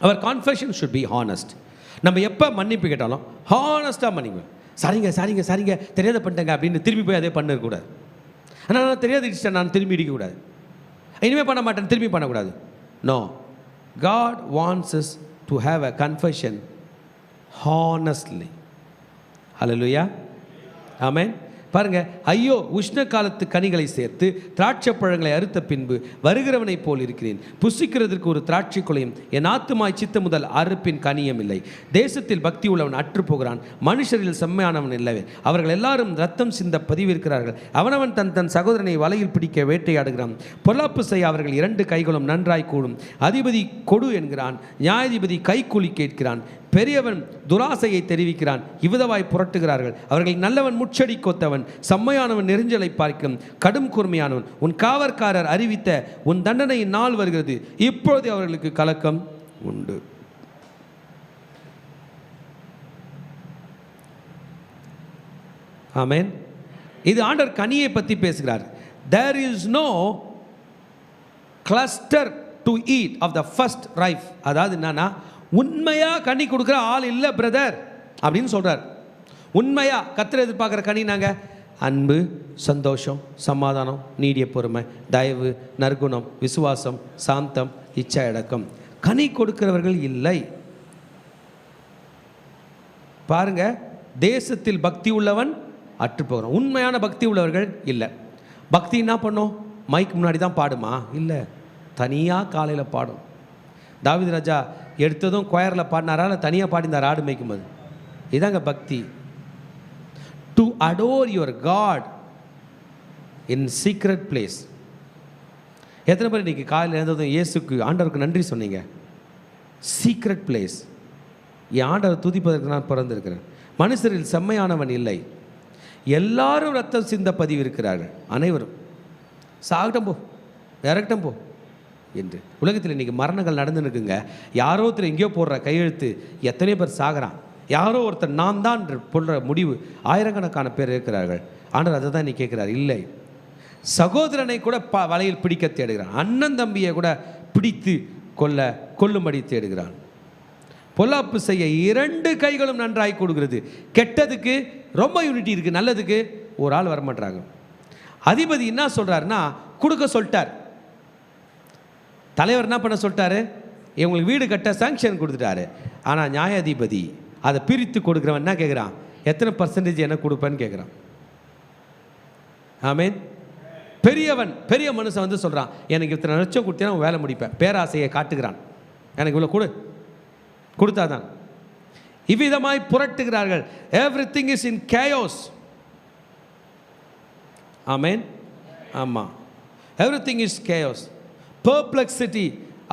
அவர் கான்ஃபெஷன் ஷுட் பி ஹானஸ்ட். நம்ம எப்போ மன்னிப்பு கேட்டாலும் ஹானஸ்ட்டாக மன்னிக்கணும். சரிங்க தெரியாத பண்ணிட்டேங்க அப்படின்னு திரும்பி போய் அதே பண்ணக்கூடாது. ஆனால் நான் தெரியாத இடிச்சிட்டேன், நான் திரும்பி இடிக்கக்கூடாது. இனிமேல் பண்ண மாட்டேன், திரும்பி பண்ணக்கூடாது. No, God wants us to have a confession honestly. Hallelujah. Amen. பாருங்க, ஐயோ உஷ்ண காலத்து கனிகளை சேர்த்து திராட்சை பழங்களை அறுத்த பின்பு வருகிறவனை போல் இருக்கிறேன். புசிக்கிறதற்கு ஒரு திராட்சை கொலையும் என் ஆத்துமாய் சித்த முதல் அறுப்பின் கனியும் இல்லை. தேசத்தில் பக்தி உள்ளவன் அற்று போகிறான், மனுஷரில் செம்மையானவன் இல்லவே. அவர்கள் எல்லாரும் ரத்தம் சிந்த பதிவிருக்கிறார்கள். அவனவன் தன் சகோதரனை வலையில் பிடிக்க வேட்டையாடுகிறான். பொல்லாப்பு செய்ய அவர்கள் 2 கைகளும் நன்றாய் கூடும். அதிபதி கொடு என்கிறான், நியாயாதிபதி கைக்கூலி கேட்கிறான். பெரியவன் துராசையை தெரிவிக்கிறான், இவ்விதவாய் புரட்டுகிறார்கள். அவர்கள் நல்லவன் முச்சடி கொத்தவன், செம்மையானவன் நெருஞ்சலை பார்க்கும், கடும் கூர்மையானவன். உன் காவற்காரர் அறிவித்த உன் தண்டனையின் நாள் வருகிறது, இப்பொழுது அவர்களுக்கு கலக்கம் உண்டு. ஆமென். இது ஆண்டவர் கனியை பற்றி பேசுகிறார். There is no cluster to eat of the first ripe. அதாவது என்னன்னா, உண்மையாக கனி கொடுக்குற ஆள் இல்லை பிரதர் அப்படின்னு சொல்கிறார். உண்மையாக கர்த்தர் எதிர்பார்க்குற கனி நாங்கள் அன்பு, சந்தோஷம், சமாதானம், நீடிய பொறுமை, தயவு, நற்குணம், விசுவாசம், சாந்தம், இச்சா அடக்கம். கனி கொடுக்கிறவர்கள் இல்லை. பாருங்க, தேசத்தில் பக்தி உள்ளவன் அற்று போகிறான். உண்மையான பக்தி உள்ளவர்கள் இல்லை. பக்தி என்ன பண்ணும்? மைக் முன்னாடி தான் பாடுமா? இல்லை, தனியாக காலையில் பாடும். தாவீது ராஜா எடுத்ததும் கொயரில் பாடினாரா, இல்லை தனியாக பாடினார் ஆடு மேய்க்கும் போது? இதாங்க பக்தி. To adore your God in secret place. எத்தனை பேர் இன்றைக்கி காலையில் இருந்ததும் இயேசுக்கு ஆண்டவருக்கு நன்றி சொன்னீங்க? Secret place. என் ஆண்டவர் துதிப்பதற்கு நான் பிறந்திருக்கிறேன். மனுஷரில் செம்மையானவன் இல்லை, எல்லாரும் ரத்தம் சிந்த பதிவு இருக்கிறார்கள், அனைவரும் சாகட்டும் போ, இறக்கட்டும் போ என்று. உலகத்தில் இன்றைக்கி மரணங்கள் நடந்துருக்குங்க. யாரோ ஒருத்தர் எங்கேயோ போடுற கையெழுத்து எத்தனையோ பேர் சாகிறான். யாரோ ஒருத்தர் நான் தான் என்று போடுற முடிவு ஆயிரக்கணக்கான பேர் இருக்கிறார்கள். ஆண்டவர் அதை தான் நீ கேட்குறார். இல்லை, சகோதரனை கூட வலையில் பிடிக்க தேடுகிறான், அண்ணன் தம்பியை கூட பிடித்து கொல்லும்படி தேடுகிறான். பொல்லாப்பு செய்ய 2 கைகளும் நன்றாய் கொடுக்கிறது. கெட்டதுக்கு ரொம்ப யூனிட்டி இருக்குது, நல்லதுக்கு ஒரு ஆள் வரமாட்டாங்க. அதிபதி என்ன சொல்கிறாருன்னா கொடுக்க சொல்லிட்டார். தலைவர் என்ன பண்ண சொல்லிட்டாரு? இவங்களுக்கு வீடு கட்ட சாங்ஷன் கொடுத்துட்டாரு. ஆனால் நியாயாதிபதி அதை பிரித்து கொடுக்குறவன் என்ன கேட்குறான்? எத்தனை பர்சன்டேஜ் எனக்கு கொடுப்பேன்னு கேட்குறான். ஆமீன். பெரிய மனுஷன் வந்து சொல்கிறான், எனக்கு இத்தனை லட்சம் கொடுத்தா வேலை முடிப்பேன். பேராசையை காட்டுகிறான், எனக்கு இவ்வளோ கொடுத்தாதான். இவ்விதமாய் புரட்டுகிறார்கள். Everything is in chaos. ஆமேன். ஆமாம், எவ்ரிதிங் இஸ் கேயோஸ், பெர்ப்ளெக்சிட்டி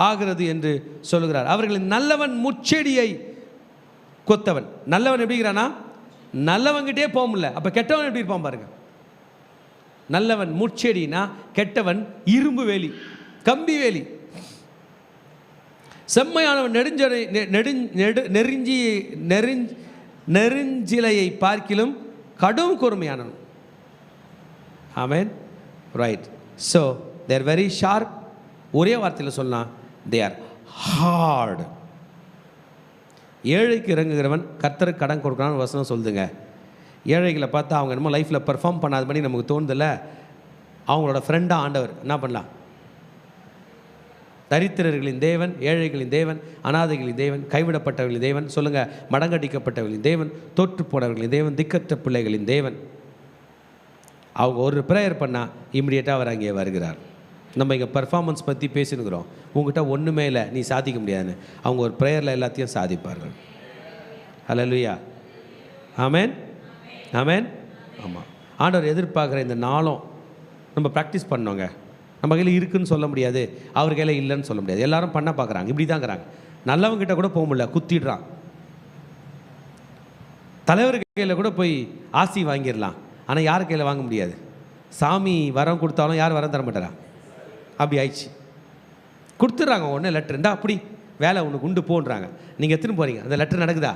ஆகிறது என்று சொல்லுகிறார். அவர்களின் நல்லவன் முச்செடியை கொத்தவன். நல்லவன் எப்படிங்கிறானா? நல்லவன்கிட்டே போக முடியல. அப்போ கெட்டவன் எப்படி இருப்பான் பாருங்க. நல்லவன் முச்செடினா, கெட்டவன் இரும்பு வேலி, கம்பி வேலி. செம்மையானவன் நெருஞ்சிலையை பார்க்கிலும் கடும் கூர்மையானவன். ஆமேன். ரைட். ஸோ தேர் வெரி ஷார்ப். ஒரே வார்த்தையில் சொல்லலாம், தே ஆர் ஹார்டு. ஏழைக்கு இறங்குகிறவன் கர்த்தருக்கு கடன் கொடுக்குறான்னு வசனம் சொல்லுதுங்க. ஏழைகளை பார்த்தா அவங்க என்னமோ லைஃப்பில் பெர்ஃபார்ம் பண்ணாத மாதிரி நமக்கு தோணுதில்ல. அவங்களோட ஃப்ரெண்டாக ஆண்டவர் என்ன பண்ணலாம்? தரித்திரர்களின் தேவன், ஏழைகளின் தேவன், அனாதைகளின் தேவன், கைவிடப்பட்டவர்களின் தேவன், சொல்லுங்கள், மடங்கடிக்கப்பட்டவர்களின் தேவன், தோற்று போனவர்களின் தேவன், திக்கற்ற பிள்ளைகளின் தேவன். அவங்க ஒரு ப்ரேயர் பண்ணால் இம்மிடியேட்டாக அவர் அங்கே வருகிறார். நம்ம இங்கே பர்ஃபார்மன்ஸ் பற்றி பேசினுக்கிறோம், உங்கள்கிட்ட ஒன்றுமே இல்லை, நீ சாதிக்க முடியாதுன்னு. அவங்க ஒரு ப்ரேயரில் எல்லாத்தையும் சாதிப்பார்கள். ஹல்லேலூயா. ஆமேன். ஆமேன். ஆமாம், ஆண்டவர் எதிர்பார்க்குற இந்த நாளும் நம்ம ப்ராக்டிஸ் பண்ணோங்க. நம்ம கையில் இருக்குதுன்னு சொல்ல முடியாது, அவர் கையில் இல்லைன்னு சொல்ல முடியாது. எல்லாரும் பண்ண பார்க்குறாங்க, இப்படி தாங்கிறாங்க. நல்லவங்கிட்ட கூட போக முடியல, குத்திடுறான். தலைவர் கையில் கூட போய் ஆசி வாங்கிடலாம், ஆனால் யார் கையில் வாங்க முடியாது. சாமி வரம் கொடுத்தாலும் யார் வரம் தர மாட்டாரா? அப்படி ஆயிடுச்சு. கொடுத்துட்றாங்க ஒன்று லெட்டர் இருந்தால் அப்படி வேலை உனக்கு உண்டு போன்றாங்க. நீங்கள் எத்தனை போகிறீங்க? அந்த லெட்டர் நடக்குதா?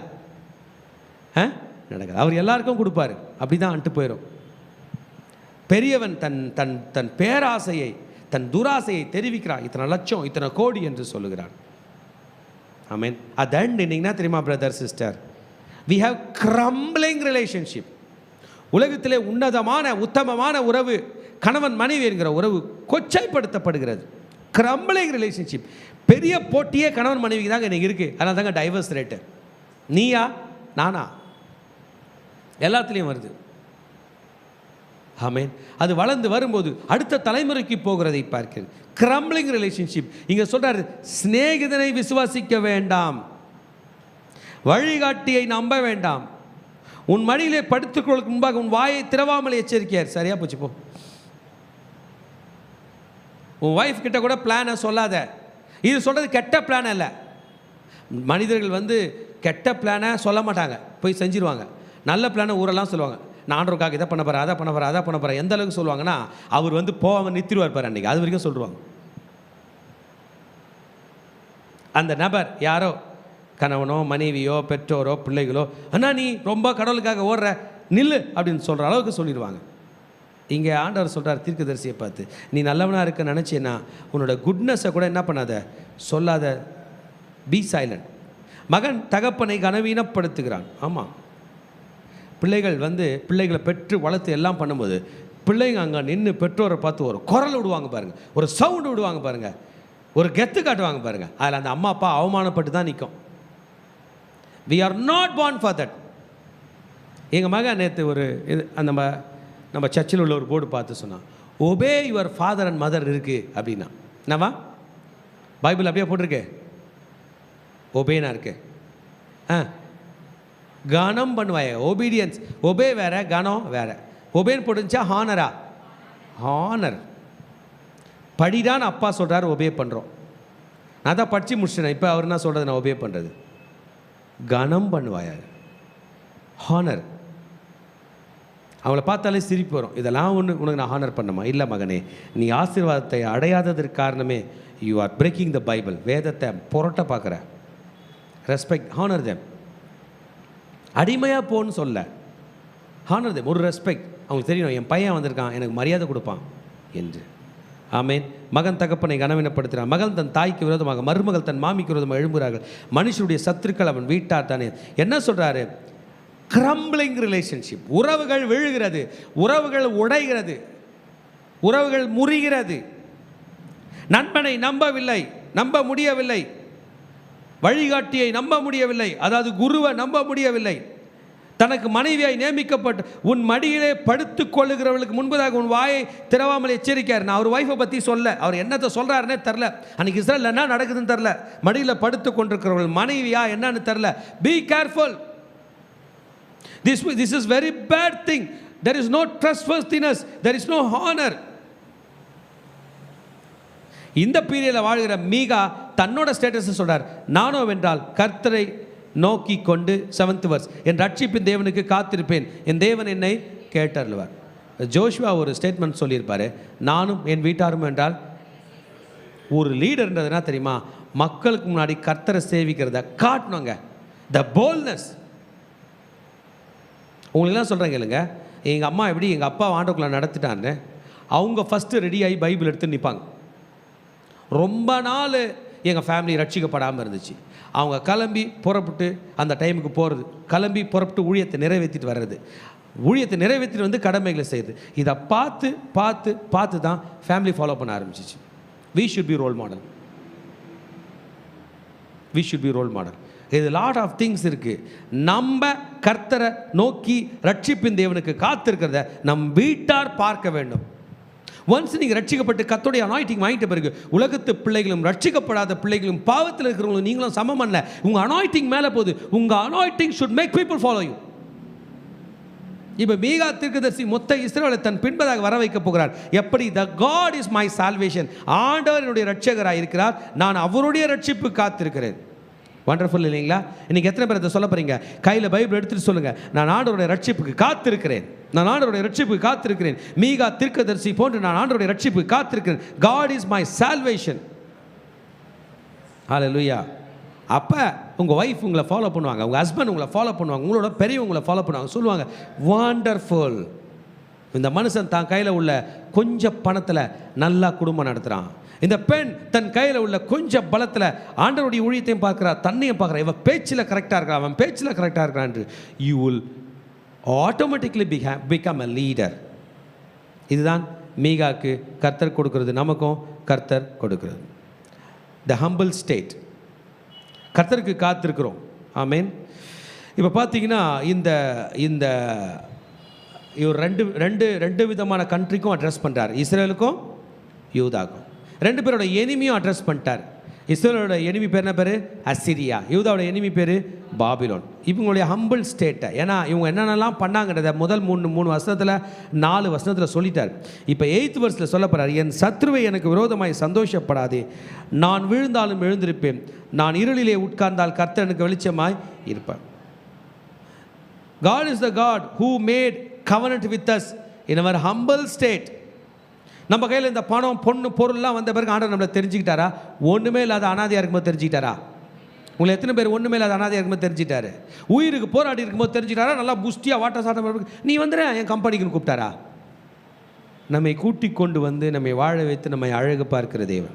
நடக்குது. அவர் எல்லாருக்கும் கொடுப்பாரு. அப்படி தான் அன்ட்டு போயிடும். பெரியவன் தன் தன் தன் பேராசையை, தன் துராசையை தெரிவிக்கிறான். இத்தனை லட்சம், இத்தனை கோடி என்று சொல்லுகிறான். ஆமீன். அது என்ன தெரியுமா brother sister? we have crumbling relationship. உலகத்திலே உன்னதமான உத்தமமான உறவு கணவன் மனைவி என்கிற உறவு கொச்சைப்படுத்தப்படுகிறது. Crumbling relationship. பெரிய போட்டியே கணவன் மனைவிக்கு தாங்க இன்னைக்கு இருக்குது. அதனால தாங்க டைவர்ஸ் ரேட்டு. நீயா நானா எல்லாத்துலேயும் வருது. ஆமேன். அது வளர்ந்து வரும்போது அடுத்த தலைமுறைக்கு போகிறதை பார்க்கிறது. Crumbling relationship. இங்கே சொல்கிறாரு, சிநேகிதனை விசுவாசிக்க வேண்டாம், வழிகாட்டியை நம்ப வேண்டாம், உன் மடியிலே படுத்துக்கொள்ளுக்கு முன்பாக உன் வாயை திறவாமல் எச்சரிக்கையார். சரியா போச்சு போ. உன் ஒய்ஃப் கிட்ட கூட பிளானை சொல்லாத. இது சொல்கிறது கெட்ட பிளான் இல்லை. மனிதர்கள் வந்து கெட்ட பிளானை சொல்ல மாட்டாங்க, போய் செஞ்சிருவாங்க. நல்ல பிளானை ஊரெல்லாம் சொல்லுவாங்க. நான் ஆண்டவருக்காக இதை பண்ண போகிறேன், அதை பண்ண போகிறேன், அதை பண்ண போகிறேன். எந்த அளவுக்கு சொல்லுவாங்கன்னா, அவர் வந்து போவாங்க நிறுத்திடுவார் பாரு அன்றைக்கி. அது வரைக்கும் சொல்லுவாங்க. அந்த நபர் யாரோ கணவனோ மனைவியோ பெற்றோரோ பிள்ளைகளோ, அண்ணா நீ ரொம்ப கடவுளுக்காக ஓடுற நில்லு அப்படின்னு சொல்கிற அளவுக்கு சொல்லிடுவாங்க. இங்கே ஆண்டவர் சொல்கிறார் தீர்க்கதரிசியை பார்த்து, நீ நல்லவனாக இருக்க நினச்சேன்னா உன்னோட குட்னஸை கூட என்ன பண்ணாத, சொல்லாத, பி சைலண்ட். மகன் தகப்பனை கனவீனப்படுத்துகிறான். ஆமாம், பிள்ளைகள் வந்து பிள்ளைகளை பெற்று வளர்த்து எல்லாம் பண்ணும்போது பிள்ளைங்க அங்கே நின்று பெற்றோரை பார்த்து ஒரு குரல் விடுவாங்க பாருங்கள், ஒரு சவுண்டு விடுவாங்க பாருங்கள், ஒரு கெத்து காட்டுவாங்க பாருங்கள். அதில் அந்த அம்மா அப்பா அவமானப்பட்டு தான் நிற்கும். we are not born for that. எங்கள் மகன் நேற்று ஒரு இது நம்ம சர்ச்சில் உள்ள ஒரு போர்டு பார்த்து சொன்னான், obey your father and mother இருக்குது அப்படின்னா. என்னவா பைபிள் அப்படியே போட்டிருக்கு, ஒபேனா இருக்கு. கனம் பண்ணுவாங்க, ஒபீடியன்ஸ். ஒபே வேற, கனம் வேற. ஒபேன்னு போட்டுச்சா ஹானரா? ஹானர். படிடான்னு அப்பா சொல்கிறார், ஒபே பண்ணுறோம். நான் தான் படித்து முடிச்சிட்டேன், இப்போ அவர் என்ன சொல்கிறது நான் ஒபே பண்ணுறது. கனம் பண்ணுவாயார், ஹானர். அவங்கள பார்த்தாலே சிரிப்பு வரும். இதெல்லாம் உனக்கு நான் ஹானர் பண்ணமா? இல்லை மகனே, நீ ஆசீர்வாதத்தை அடையாததற்கு காரணமே you are breaking the Bible. வேதத்தை புரட்ட பார்க்குற. Respect, honour them. அடிமையாக போன்னு சொல்ல, ஹானர் தேம். ஒரு ரெஸ்பெக்ட். அவங்களுக்கு தெரியணும் என் பையன் வந்திருக்கான், எனக்கு மரியாதை கொடுப்பான் என்று. ஆமேன். மகன் தகப்பனை கனவீனப்படுத்துகிறான், மகன் தன் தாய்க்கு விரோதமாக, மருமகள் தன் மாமிக்கு விரோதமாக எழும்புகிறார்கள், மனுஷனுடைய சத்துருக்கள் அவன் வீட்டார் தானே. என்ன சொல்கிறாரு? Crumbling relationship. உறவுகள் விழுகிறது, உறவுகள் உடைகிறது, உறவுகள் முறிகிறது. நண்பனை நம்பவில்லை, நம்ப முடியவில்லை. வழிகாட்டியை நம்ப முடியவில்லை, அதாவது குருவை நம்ப முடியவில்லை. தனக்கு மனைவியாய் நியமிக்கப்பட்டு உன் மடியிலே படுத்துக் கொள்ளுகிறவர்களுக்கு முன்பதாக உன் வாயை திறவாமல் எச்சரிக்கார். நான் அவர் ஒய்ஃபை பற்றி சொல்ல, அவர் என்னத்தை சொல்கிறாருன்னே தெரில. அன்றைக்கி இஸ்ரேல் என்ன நடக்குதுன்னு தெரில. மடியில் படுத்து கொண்டிருக்கிறவர்கள் மனைவியா என்னன்னு தெரில. Be careful. This is very bad thing. There is no trustworthiness, there is no honor. இந்த பீரியடில் வாழ்கிற மீகா தன்னோட ஸ்டேட்டஸ் சொல்றார். நானோ வென்றால் கர்த்தரை நோக்கி கொண்டு 7th verse, என் ரட்சிப்பின் தேவனுக்கு காத்திருப்பேன், என் தேவன் என்னை கேட்டருள்வார். ஜோஷுவா ஒரு ஸ்டேட்மெண்ட் சொல்லியிருப்பாரு, நானும் என் வீட்டாரும் என்றால். ஒரு லீடர்ன்றதுனா தெரியுமா, மக்களுக்கு முன்னாடி கர்த்தரை சேவிக்கிறத காட்டணுங்க. த போல்ட்னஸ். உங்களுக்குலாம் சொல்கிறேன் கேளுங்க, எங்கள் அம்மா எப்படி எங்கள் அப்பா ஆண்டவர்களை நடத்திட்டான்னு அவங்க ஃபஸ்ட்டு ரெடியாகி பைபிள் எடுத்து நிற்பாங்க. ரொம்ப நாள் எங்கள் ஃபேமிலி ரட்சிக்கப்படாமல் இருந்துச்சு. அவங்க கிளம்பி புறப்பட்டு அந்த டைமுக்கு போகிறது, கிளம்பி புறப்பட்டு ஊழியத்தை நிறைவேற்றிட்டு வர்றது, ஊழியத்தை நிறைவேற்றிட்டு வந்து கடமைகளை செய்யுது. இதை பார்த்து பார்த்து பார்த்து தான் ஃபேமிலி ஃபாலோ பண்ண ஆரம்பிச்சிச்சு. We should be role model. We should be role model. இது லாட் ஆஃப் திங்ஸ் இருக்குது. நம்ம கர்த்தரை நோக்கி ரட்சிப்பின் தேவனுக்கு காத்திருக்கிறத நம் வீட்டார் பார்க்க வேண்டும். ஒன்ஸ் நீங்கள் ரட்சிக்கப்பட்டு கர்த்தருடைய அனாயிண்டிங் வாங்கிட்ட பிறகு உலகத்து பிள்ளைகளும் ரட்சிக்கப்படாத பிள்ளைகளும் பாவத்தில் இருக்கிறவங்களும் நீங்களும் சமம் அல்ல. உங்கள் அனாயிண்டிங் மேலே போகுது. உங்கள் anointing should make people follow you. இப்போ மீகா தீர்க்கதரிசி மொத்த இஸ்ரவேலை தன் பின்பதாக வர வைக்க போகிறார். எப்படி? த காட் இஸ் மை சால்வேஷன். ஆண்டவர் என்னுடைய ரட்சகராக இருக்கிறார், நான் அவருடைய ரட்சிப்பு காத்திருக்கிறேன். வண்டர்ஃபுல் இல்லைங்களா? இன்றைக்கி எத்தனை பேர் அதை சொல்ல போகிறீங்க? கையில் பைபிள் எடுத்துகிட்டு சொல்லுங்கள், நான் ஆண்டவருடைய ரட்சிப்புக்கு காத்திருக்கிறேன், நான் ஆண்டவருடைய ரட்சிப்புக்கு காத்திருக்கிறேன். மீகா தீர்க்கதரிசி போன்று நான் ஆண்டவருடைய ரட்சிப்புக்கு காத்திருக்கிறேன். God is my salvation. ஹல்லேலூயா. அப்போ உங்கள் ஒய்ஃப் உங்களை ஃபாலோ பண்ணுவாங்க, உங்கள் ஹஸ்பண்ட் உங்களை ஃபாலோ பண்ணுவாங்க, உங்களோட பெரியவங்களை ஃபாலோ பண்ணுவாங்க. சொல்லுவாங்க, வண்டர்ஃபுல், இந்த மனுஷன் தான் கையில் உள்ள கொஞ்சம் பணத்தில் நல்லா குடும்பம் நடத்துகிறான். இந்த பெண் தன் கையில் உள்ள கொஞ்சம் பலத்தில் ஆண்டவருடைய ஊழியத்தையும் பார்க்குறா, தன்னையும் பார்க்குறா. இவன் பேச்சில் கரெக்டாக இருக்கிறான், அவன் பேச்சில் கரெக்டாக இருக்கிறான் என்று you will automatically become a leader. இதுதான் மீகாக்கு கர்த்தர் கொடுக்கிறது, நமக்கும் கர்த்தர் கொடுக்கிறது. த ஹம்பிள் ஸ்டேட். கர்த்தருக்கு காத்திருக்கிறோம். ஆமேன். இப்போ பார்த்தீங்கன்னா இந்த இந்த இவர் ரெண்டு விதமான கண்ட்ரிக்கும் அட்ரஸ் பண்ணுறார். இஸ்ரேலுக்கும் யூதாக்கும். ரெண்டு பேரோட எனிமியும் அட்ரஸ் பண்ணிட்டார். இஸ்ரேலோட எனிமி பேர் என்ன பேர்? அசிரியா. யூதாவோட எனிமி பேர் பாபிலோன். இவங்களுடைய ஹம்பிள் ஸ்டேட்டை, ஏன்னா இவங்க என்னென்னலாம் பண்ணாங்கிறத முதல் மூணு வசனத்தில் 4 வசனத்தில் சொல்லிட்டார். இப்போ 8th verseல சொல்ல போகிறார், என் சத்ருவை எனக்கு விரோதமாய் சந்தோஷப்படாதே, நான் விழுந்தாலும் எழுந்திருப்பேன், நான் இருளிலே உட்கார்ந்தால் கர்த்தர் எனக்கு வெளிச்சமாய் இருப்பார். God is the God who made covenant with us in our humble state. நம்ம கையில் இந்த பணம் பொண்ணு பொருள்லாம் வந்த பிறகு ஆண்டவர் நம்மளை தெரிஞ்சுக்கிட்டாரா? ஒன்றுமே இல்லாத அனாதையாக இருக்கும்போது தெரிஞ்சுக்கிட்டாரா? உங்களை எத்தனை பேர் ஒன்றுமே இல்லாத அனாதையாக இருக்கும்போது தெரிஞ்சுட்டாரு? உயிருக்கு போராடி இருக்கும்போது தெரிஞ்சுக்கிட்டாரா? நல்லா புஷ்டியாக வாட்ட சாட்டம் நீ வந்துடு என் கம்பெனிக்குன்னு கூப்பிட்டாரா? நம்மை கூட்டி கொண்டு வந்து நம்மை வாழ வைத்து நம்மை அழகு பார்க்கிற தேவன்.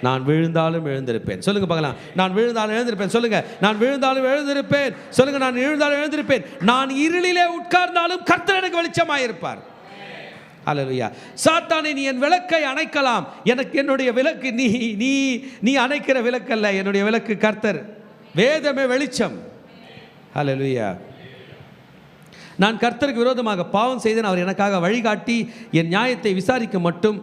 நான் விழுந்தாலும் எழுந்திருப்பேன். சொல்லுங்க பார்க்கலாம். நான் விழுந்தாலும் எழுந்திருப்பேன். சொல்லுங்க. நான் விழுந்தாலும் எழுந்திருப்பேன். சொல்லுங்க. நான் விழுந்தாலும் எழுந்திருப்பேன். நான் இருளிலே உட்கார்ந்தாலும் கர்த்தர் எனக்கு வெளிச்சமாயிருப்பார். அல்லேலூயா. சாத்தானே, நீ என் விளக்கை அணைக்கலாம், எனக்கு என்னுடைய விளக்கு நீ நீ நீ அணைக்கிற விளக்கல்ல, என்னுடைய விளக்கு கர்த்தர். வேதமே வெளிச்சம். அல்லேலூயா. நான் கர்த்தருக்கு விரோதமாக பாவம் செய்தேன், அவர் எனக்காக வழிகாட்டி என் நியாயத்தை விசாரிக்க மட்டும்,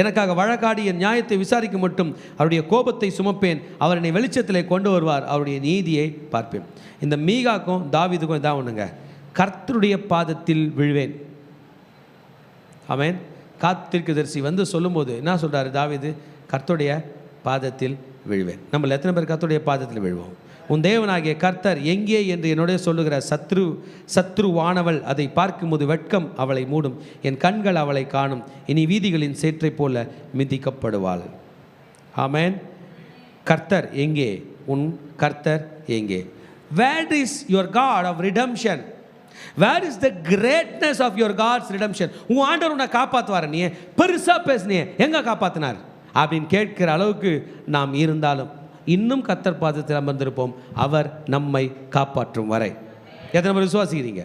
எனக்காக வழக்காடி என் நியாயத்தை விசாரிக்க மட்டும் அவருடைய கோபத்தை சுமப்பேன், அவர் என்னை வெளிச்சத்திலே கொண்டு வருவார், அவருடைய நீதியை பார்ப்பேன். இந்த மீகாக்கும் தாவீதுக்கும் இதான் ஒன்றுங்க, கர்த்தருடைய பாதத்தில் விழுவேன். ஆமென். தீர்க்கதரிசி வந்து சொல்லும்போது என்ன சொல்கிறாரு தாவீது? கர்த்தருடைய பாதத்தில் விழுவேன். நம்மள எத்தனை பேர் கர்த்தருடைய பாதத்தில் விழுவோம்? உன் தேவனாகிய கர்த்தர் எங்கே என்று என்னுடைய சொல்லுகிற சத்ருவானவள் அதை பார்க்கும்போது வெட்கம் அவளை மூடும், என் கண்கள் அவளை காணும், இனி வீதிகளின் சேற்றை போல மிதிக்கப்படுவாள். ஆமென். கர்த்தர் எங்கே? உன் கர்த்தர் எங்கே? Where is your God of redemption? Where is the greatness of your God's redemption? உன் ஆண்டவர் உன்னை காப்பாற்றுவார். நீ பெருசாக பேசுனியே, எங்கே காப்பாற்றினார் அப்படின்னு கேட்கிற அளவுக்கு நாம் இருந்தாலும் இன்னும் கர்த்தர் பாதத்தில் அமர்ந்திருப்போம், அவர் நம்மை காப்பாற்றும் வரை. எத்தனை பேர் விசுவாசிக்கிறீங்க?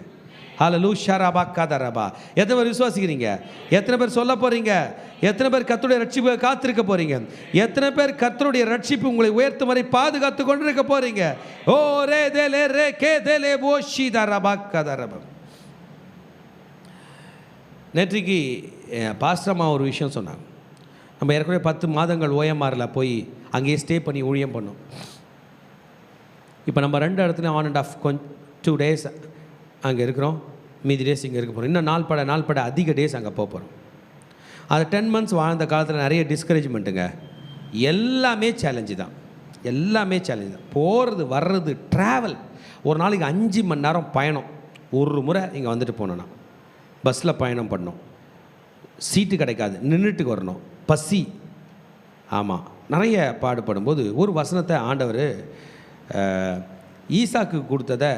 ஹல்லேலூயா ரபா கதரபா. எத்தனை பேர் விசுவாசிக்கிறீங்க? எத்தனை பேர் சொல்ல போகிறீங்க? எத்தனை பேர் கர்த்தருடைய ரட்சிப்பை காத்திருக்க போகிறீங்க? எத்தனை பேர் கர்த்தருடைய ரட்சிப்பு உங்களை உயர்த்தும் வரை பாதுகாத்து கொண்டு இருக்க போகிறீங்க? ஓ ரே தேலே ரே கே தேலே போஷி தரபா கதரபா. நேற்றுக்கு பாஸ்டர்மா ஒரு விஷயம் சொன்னாங்க. நம்ம ஏற்கனவே 10 மாதங்கள் ஓஎம்ஆரில் போய் அங்கேயே ஸ்டே பண்ணி ஊழியம் பண்ணோம். இப்போ நம்ம 2 இடத்துலையும் ஆன் அண்ட் ஆஃப் 2 டேஸ் அங்கே இருக்கிறோம், மீதி டேஸ் இங்கே இருக்க போகிறோம். இன்னும் நாள் பட அதிக டேஸ் அங்கே போக போகிறோம். அது 10 மந்த்ஸ் வாழ்ந்த காலத்தில் நிறைய டிஸ்கரேஜ்மெண்ட்டுங்க. எல்லாமே சேலஞ்சு தான், எல்லாமே சேலஞ்சு தான். போகிறது வர்றது ட்ராவல், ஒரு நாளைக்கு 5 மணி நேரம் பயணம். ஒரு முறை இங்கே வந்துட்டு போனோன்னா பஸ்ஸில் பயணம் பண்ணோம், சீட்டு கிடைக்காது, நின்றுட்டு வரணும், பசி. ஆமாம், நிறைய பாடுபடும்போது ஒரு வசனத்தை ஆண்டவர் ஈசாக்கு கொடுத்ததை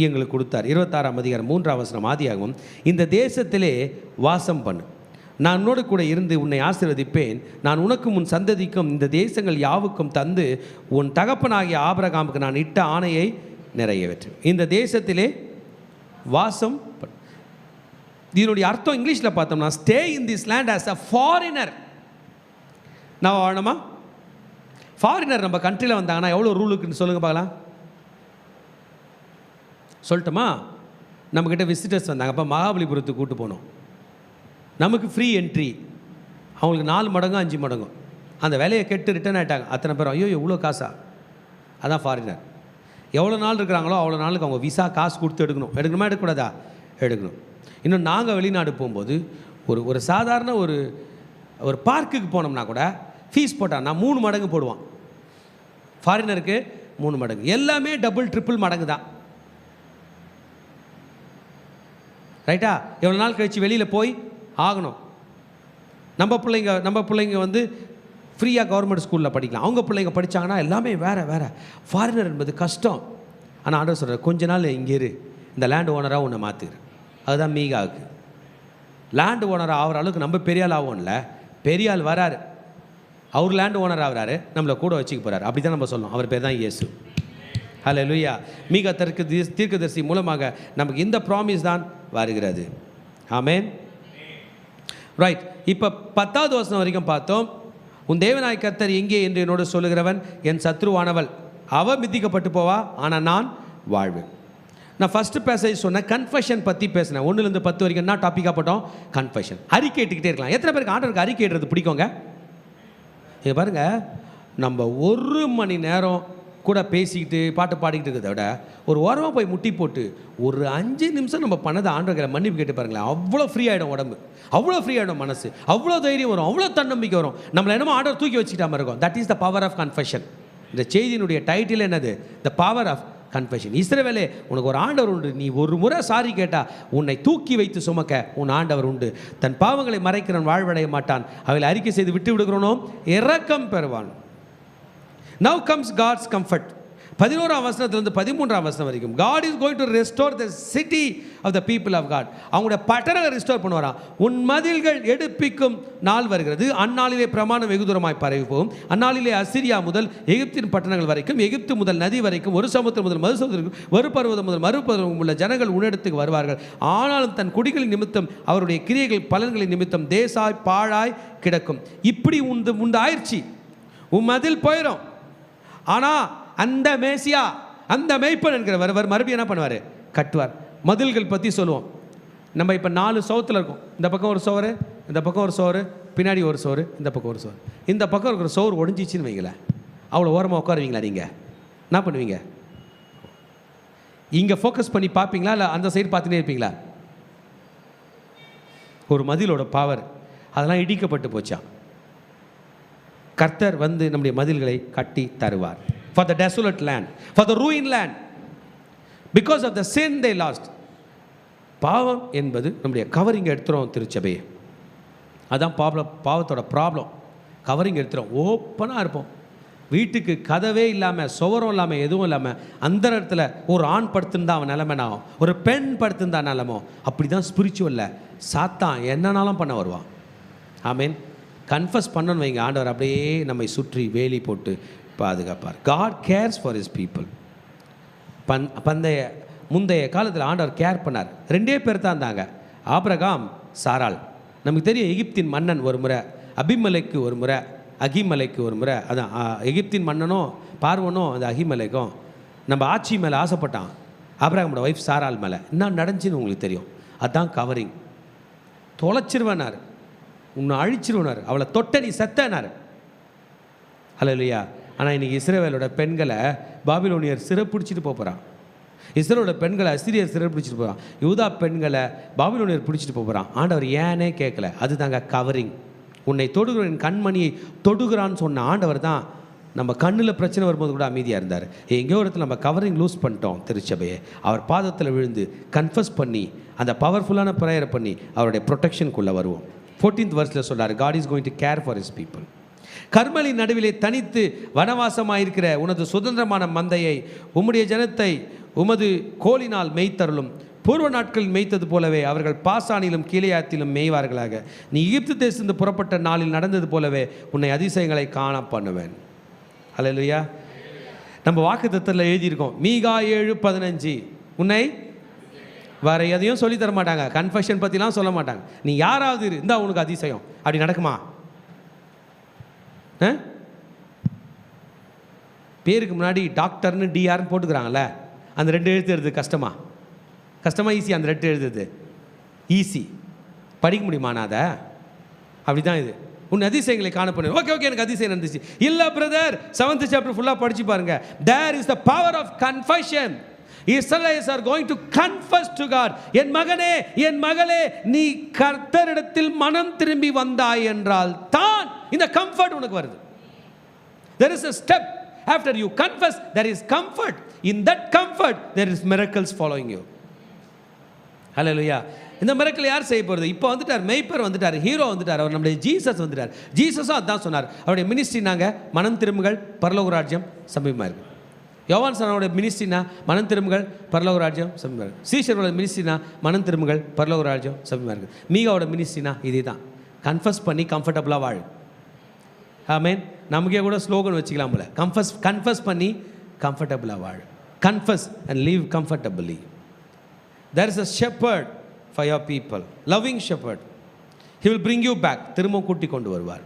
எங்களுக்கு கொடுத்தார். 26ஆம் அதிகாரம் 3ஆம் வசனம் ஆதியாகமம். இந்த தேசத்திலே வாசம் பண்ணு, நான் உன்னோடு கூட இருந்து உன்னை ஆசீர்வதிப்பேன், நான் உனக்கும் உன் சந்ததிக்கும் இந்த தேசங்கள் யாவுக்கும் தந்து உன் தகப்பனாகிய ஆபிரகாமுக்கு நான் இட்ட ஆணையை நிறைவேற்றும். இந்த தேசத்திலே வாசம் பண்ணு. இதனுடைய அர்த்தம் இங்கிலீஷில் பார்த்தோம்னா stay in this land as a foreigner. நான் வாழணுமா? ஃபாரினர் நம்ம கண்ட்ரியில் வந்தாங்கன்னா எவ்வளோ ரூல் இருக்குன்னு சொல்லுங்கள் பார்க்கலாம். சொல்லட்டுமா? நம்மக்கிட்ட விசிட்டர்ஸ் வந்தாங்க, அப்போ மகாபலிபுரத்துக்கு கூப்பிட்டு போனோம். நமக்கு ஃப்ரீ என்ட்ரி, அவங்களுக்கு 4 மடங்கும் 5 மடங்கும். அந்த வேலையை கெட்டு ரிட்டர்ன் ஆகிட்டாங்க. அத்தனை பேரும் ஐயோ எவ்வளோ காசா? அதான் ஃபாரினர். எவ்வளோ நாள் இருக்கிறாங்களோ அவ்வளோ நாளுக்கு அவங்க விசா காசு கொடுத்து எடுக்கணுமா எடுக்கக்கூடாதா? எடுக்கணும். இன்னும் நாங்கள் வெளிநாடு போகும்போது ஒரு சாதாரண ஒரு பார்க்குக்கு போனோம்னா கூட ஃபீஸ் போட்டான்னா 3 மடங்கு போடுவான். ஃபாரினருக்கு 3 மடங்கு. எல்லாமே டபுள் ட்ரிபிள் மடங்கு தான். ரைட்டா? எவ்வளோ நாள் கழித்து வெளியில் போய் ஆகணும். நம்ம பிள்ளைங்க வந்து ஃப்ரீயாக கவர்மெண்ட் ஸ்கூலில் படிக்கலாம். அவங்க பிள்ளைங்க படித்தாங்கன்னா எல்லாமே வேறு. ஃபாரினர் என்பது கஷ்டம். ஆனால் ஆண்டவர் சொல்கிறார், கொஞ்ச நாள் இங்கே இரு, இந்த லேண்ட் ஓனராக உன்னை மாற்றுரு. அதுதான் மீகாவுக்கு. லேண்ட் ஓனராக ஆகிற அளவுக்கு நம்ம பெரிய ஆள் ஆகும்ல, பெரிய ஆள் வராரு, அவர் லேண்ட் ஓனர் ஆகிறாரு, நம்மளை கூட வச்சுக்க போகிறார். அப்படி தான் நம்ம சொல்லணும். அவர் பேர் தான் இயேசு. ஹல்லேலூயா. மீகா தீர்க்கதரிசி மூலமாக நமக்கு இந்த ப்ராமிஸ் தான் வருகிறது. ஆமென். ரைட். இப்போ 10வது வசனம் வரைக்கும் பார்த்தோம். உன் தேவனாகிய கர்த்தர் எங்கே என்று என்னோடு சொல்லுகிறவன் என் சத்ருவானவள், அவ மிதிக்கப்பட்டு போவா, ஆனால் நான் வாழ்வேன். நான் ஃபஸ்ட்டு பேசேஜ் சொன்னேன், கன்ஃபெஷன் பற்றி பேசினேன். 1லேருந்து 10 வரைக்கும் என்ன டாப்பிக்காக போட்டோம்? கன்ஃபெஷன். அறிக்கைட்டுக்கிட்டே இருக்கலாம். எத்தனை பேருக்கு ஆண்டவருக்கு அறிக்கையிடுறது பிடிக்குங்க? இங்கே பாருங்கள், நம்ம 1 மணி நேரம் கூட பேசிக்கிட்டு பாட்டு பாடிக்கிட்டு இருக்கிறத விட ஒரு ஓரமாக போய் முட்டி போட்டு ஒரு 5 நிமிஷம் நம்ம பண்ணதை ஆண்டவர்களை மன்னிப்பு கேட்டு பாருங்களேன். அவ்வளோ ஃப்ரீ ஆகிடும் உடம்பு, அவ்வளோ ஃப்ரீ ஆகிடும் மனசு, அவ்வளோ தைரியம் வரும், அவ்வளோ தன்னம்பிக்கை வரும். நம்மளை என்னமோ ஆண்டவர் தூக்கி வச்சுக்கிட்டாமல் இருக்கும். That is the power of confession. இந்த செய்தியினுடைய டைட்டில் என்னது? The power of confession. இஸ்ரவேலே, உனக்கு ஒரு ஆண்டவர் உண்டு. நீ ஒரு முறை சாரி கேட்டால் உன்னை தூக்கி வைத்து சுமக்க உன் ஆண்டவர் உண்டு. தன் பாவங்களை மறைக்கிறவன் வாழ்வடைய மாட்டான், அவைகளை அறிக்கை செய்து விட்டு விடுகிறோனோ இரக்கம் பெறுவான். Now comes God's comfort. 11ஆம் வசனத்திலிருந்து 13ஆம் வசனம் வரைக்கும் God is going to restore the city of the people of God. அவங்களுடைய பட்டணங்களை ரெஸ்டோர் பண்ணுவாராம். உன் மதில்கள் எடுப்பிக்கும் நாள் வருகிறது, அந்நாளிலே பிரமாணம் வெகு தூரமாய் பரவி போகும். அந்நாளிலே அசிரியா முதல் எகிப்தின் பட்டணங்கள் வரைக்கும், எகிப்து முதல் நதி வரைக்கும், ஒரு சமுத்திரம் முதல் மறு சமுத்திரம், ஒரு பருவதம் முதல் மறுபருவம் உள்ள ஜனங்கள் உன்னிடத்துக்கு வருவார்கள். ஆனாலும் தன் குடிகளின் நிமித்தம் அவருடைய கிரியைகள் பலன்களின் நிமித்தம் தேசாய் பாழாய் கிடக்கும். இப்படி உண்டு ஆயிடுச்சு. உன் மதில் போயிடும். ஆனால் அந்த மேசியா, அந்த மெய்ப்பன் என்கிறவர் மறுபடியும் என்ன பண்ணுவார்? கட்டுவார். மதில்கள் பற்றி சொல்லுவோம். நம்ம இப்போ 4 சவுத்தில் இருக்கோம். இந்த பக்கம் ஒரு சோறு, இந்த பக்கம் ஒரு சோறு, பின்னாடி ஒரு சோறு, இந்த பக்கம் ஒரு சோறு. இந்த பக்கம் இருக்கிற சோறு ஒடிஞ்சிச்சின்னு வைங்களேன், அவ்வளோ ஓரமாக உட்காருவீங்களா? நீங்கள் என்ன பண்ணுவீங்க? இங்கே ஃபோக்கஸ் பண்ணி பார்ப்பீங்களா, இல்லை அந்த சைடு பார்த்துட்டே இருப்பீங்களா? ஒரு மதிலோட பவர் அதெல்லாம் இடிக்கப்பட்டு போச்சான். கர்த்தர் வந்து நம்முடைய மதில்களை கட்டி தருவார். For the desolate land, for the ruined land, because of the sin they lost. பாவம் என்பது நம்முடைய கவரிங் எடுத்துரும் திருச்சபையை. அதான் பாவத்தோட ப்ராப்ளம். கவரிங் எடுத்துரும், ஓப்பனாக இருப்போம். வீட்டுக்கு கதவே இல்லாமல், சுவரம் இல்லாமல், எதுவும் இல்லாமல், அந்த இடத்துல ஒரு ஆண் படுத்திருந்தா அவன் நிலைமை ஆகும், ஒரு பெண் படுத்திருந்தா நிலமோ. அப்படி தான் ஸ்பிரிச்சுவலில் சாத்தான் என்னன்னாலும் பண்ண வருவான். ஆமீன். கன்ஃபஸ் பண்ணணும் வைங்க, ஆண்டவர் அப்படியே நம்மை சுற்றி வேலி போட்டு பாதுகாப்பார். God cares for his people. முந்தைய காலத்தில் ஆண்டவர் கேர் பண்ணார். 2 பேர் தான் இருந்தாங்க, ஆபிரகாம், சாராள். நமக்கு தெரியும், எகிப்தின் மன்னன் ஒரு முறை, அபிமலைக்கு ஒரு முறை, அகிமலைக்கு ஒரு முறை. அதான் எகிப்தின் மன்னனும் பார்வனும் அந்த அகிமலைக்கும் நம்ம ஆட்சி மேலே ஆசைப்பட்டான். ஆபிரகாமோட ஒய்ஃப் சாராள் மேலே என்ன நடந்துச்சுன்னு உங்களுக்கு தெரியும். அதுதான் கவரிங். தொலைச்சிருவனார், உன்னை அழிச்சிருவனார், அவளை தொட்ட நீ செத்தனார். அல்லேலூயா. ஆனால் இன்றைக்கி இஸ்ரவேலோட பெண்களை பாபிலோனியர் சிறைப்பிடிச்சிட்டு போகிறான். இஸ்ரவேலோட பெண்களை அசிரியர் சிறைப்பிடிச்சிட்டு போகிறான். யூதா பெண்களை பாபிலோனியர் பிடிச்சிட்டு போகிறான். ஆண்டவர் ஏனே கேட்கல. அதுதாங்க கவரிங். உன்னை தொடுகிறவன் கண்மணியை தொடுகிறான்னு சொன்ன ஆண்டவர் தான் நம்ம கண்ணில் பிரச்சனை வரும்போது கூட அமைதியாக இருந்தார். எங்கேயோ இடத்துல நம்ம கவரிங் லூஸ் பண்ணிட்டோம் திருச்சபையை. அவர் பாதத்தில் விழுந்து கன்ஃபஸ் பண்ணி அந்த பவர்ஃபுல்லான ப்ரேயரை பண்ணி அவருடைய ப்ரொடெக்ஷனுக்குள்ளே வருவோம். 14th verse சொன்னார், God is going to care for his people. கர்மலின் நடுவிலே தனித்து வனவாசமாயிருக்கிற உனது சுதந்திரமான மந்தையை, உம்முடைய ஜனத்தை உமது கோலினால் மேய்த்தருளும். பூர்வ நாட்களில் மேய்த்தது போலவே அவர்கள் பாசானிலும் கீலேயாத்திலும் மேய்வார்களாக. நீ எகிப்து தேசத்திலிருந்து புறப்பட்ட நாளில் நடந்தது போலவே உன்னை அதிசயங்களை காண பண்ணுவேன். அல்லேலூயா. நம்ம வாக்குத்தத்தத்தில் எழுதியிருக்கோம், மீகா 7:15. உன்னை வேற எதையும் சொல்லி தர மாட்டாங்க, கன்ஃபெஷன் பற்றிலாம் சொல்ல மாட்டாங்க. நீ யாராவது இருந்தால் உனக்கு அதிசயம். அப்படி நடக்குமா? பேருக்கு முன்னாடி டாக்டர்னு டிஆர்னு போட்டுக்கிறாங்கல்ல, அந்த 2 எழுத்து எழுதுறது கஷ்டமா ஈஸி? அந்த 2 எழுதுறது ஈஸி. படிக்க முடியுமா? நான் அதை அப்படி தான். இது உன் அதிசயங்களை காணப்படும். ஓகே எனக்கு அதிசயம் இருந்துச்சு. இல்லை பிரதர், 7th chapter ஃபுல்லாக படிச்சு பாருங்க. There is the power of confession. Israelites are going to confess to God. என் மகனே, என் மகளே, நீ கர்த்தரிடத்தில் மனம் திரும்பி வந்தாய் என்றால் தான் இந்த கம்ஃபர்ட் உனக்கு வருது. There is a step. After you confess, there is comfort. In that comfort, there is miracles following you. Hallelujah. இந்த மிரக்கல் யார் செய்ய போகிறது? இப்போ வந்துட்டார், மெய்ப்பர் வந்துட்டார், ஹீரோ வந்துட்டார், அவர் நம்முடைய ஜீசஸ் வந்துட்டார். ஜீசஸும் அதான் சொன்னார். அவருடைய மினிஸ்ட்ரி நாங்கள் மனம் திரும்புகள், பரலோக ராஜ்யம் சமீபமாக இருக்குது. யோவான் சாரோட மினிஸ்ட்ரினா மனம் திரும்புகள், பரலோக ராஜ்யம் சமீபமாக இருக்குது. சீஷரோட மினிஸ்ட்ரினா மனம் திரும்புகள், பரலோக ராஜ்யம் சமீபமாக இருக்குது. மீகாவோட மினிஸ்ட்ரினா இதே தான், கன்ஃபஸ் பண்ணி கம்ஃபர்டபுளாக வாழு. ஆமேன். நமக்கே கூட ஸ்லோகன் வச்சுக்கலாம் போல, கன்ஃபஸ் பண்ணி கம்ஃபர்டபுளாக வாழு. Confuse and leave comfortably. There is a shepherd for your people, loving shepherd. He will bring you back. திரும்ப கூட்டி கொண்டு வருவார்.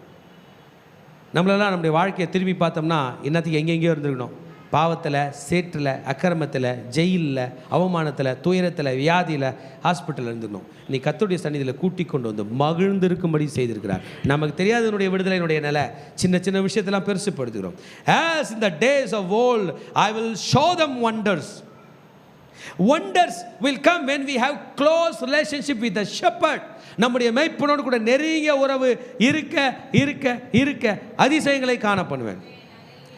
நம்மளெல்லாம் நம்முடைய வாழ்க்கையை திரும்பி பார்த்தோம்னா இன்னத்துக்கு எங்கெங்கேயோ இருந்துருக்கணும். பாவத்தில், சேற்றில், அக்கிரமத்தில், ஜெயிலில், அவமானத்தில், துயரத்தில், வியாதியில், ஹாஸ்பிட்டலில் இருந்துக்கணும். நீ கர்த்தருடைய சந்நிதியில் கூட்டி கொண்டு வந்து மகிழ்ந்திருக்கும்படி செய்திருக்கிறார். நமக்கு தெரியாதனுடைய விடுதலையினுடைய நிலை, சின்ன சின்ன விஷயத்தெல்லாம் பெருசுப்படுத்துகிறோம். As in the days of old, I will show them wonders. Wonders will come when we have close relationship with the shepherd. நம்முடைய மேய்ப்பனோடு கூட நெருங்கிய உறவு இருக்க இருக்க இருக்க அதிசயங்களை காண பண்ணுவேன்.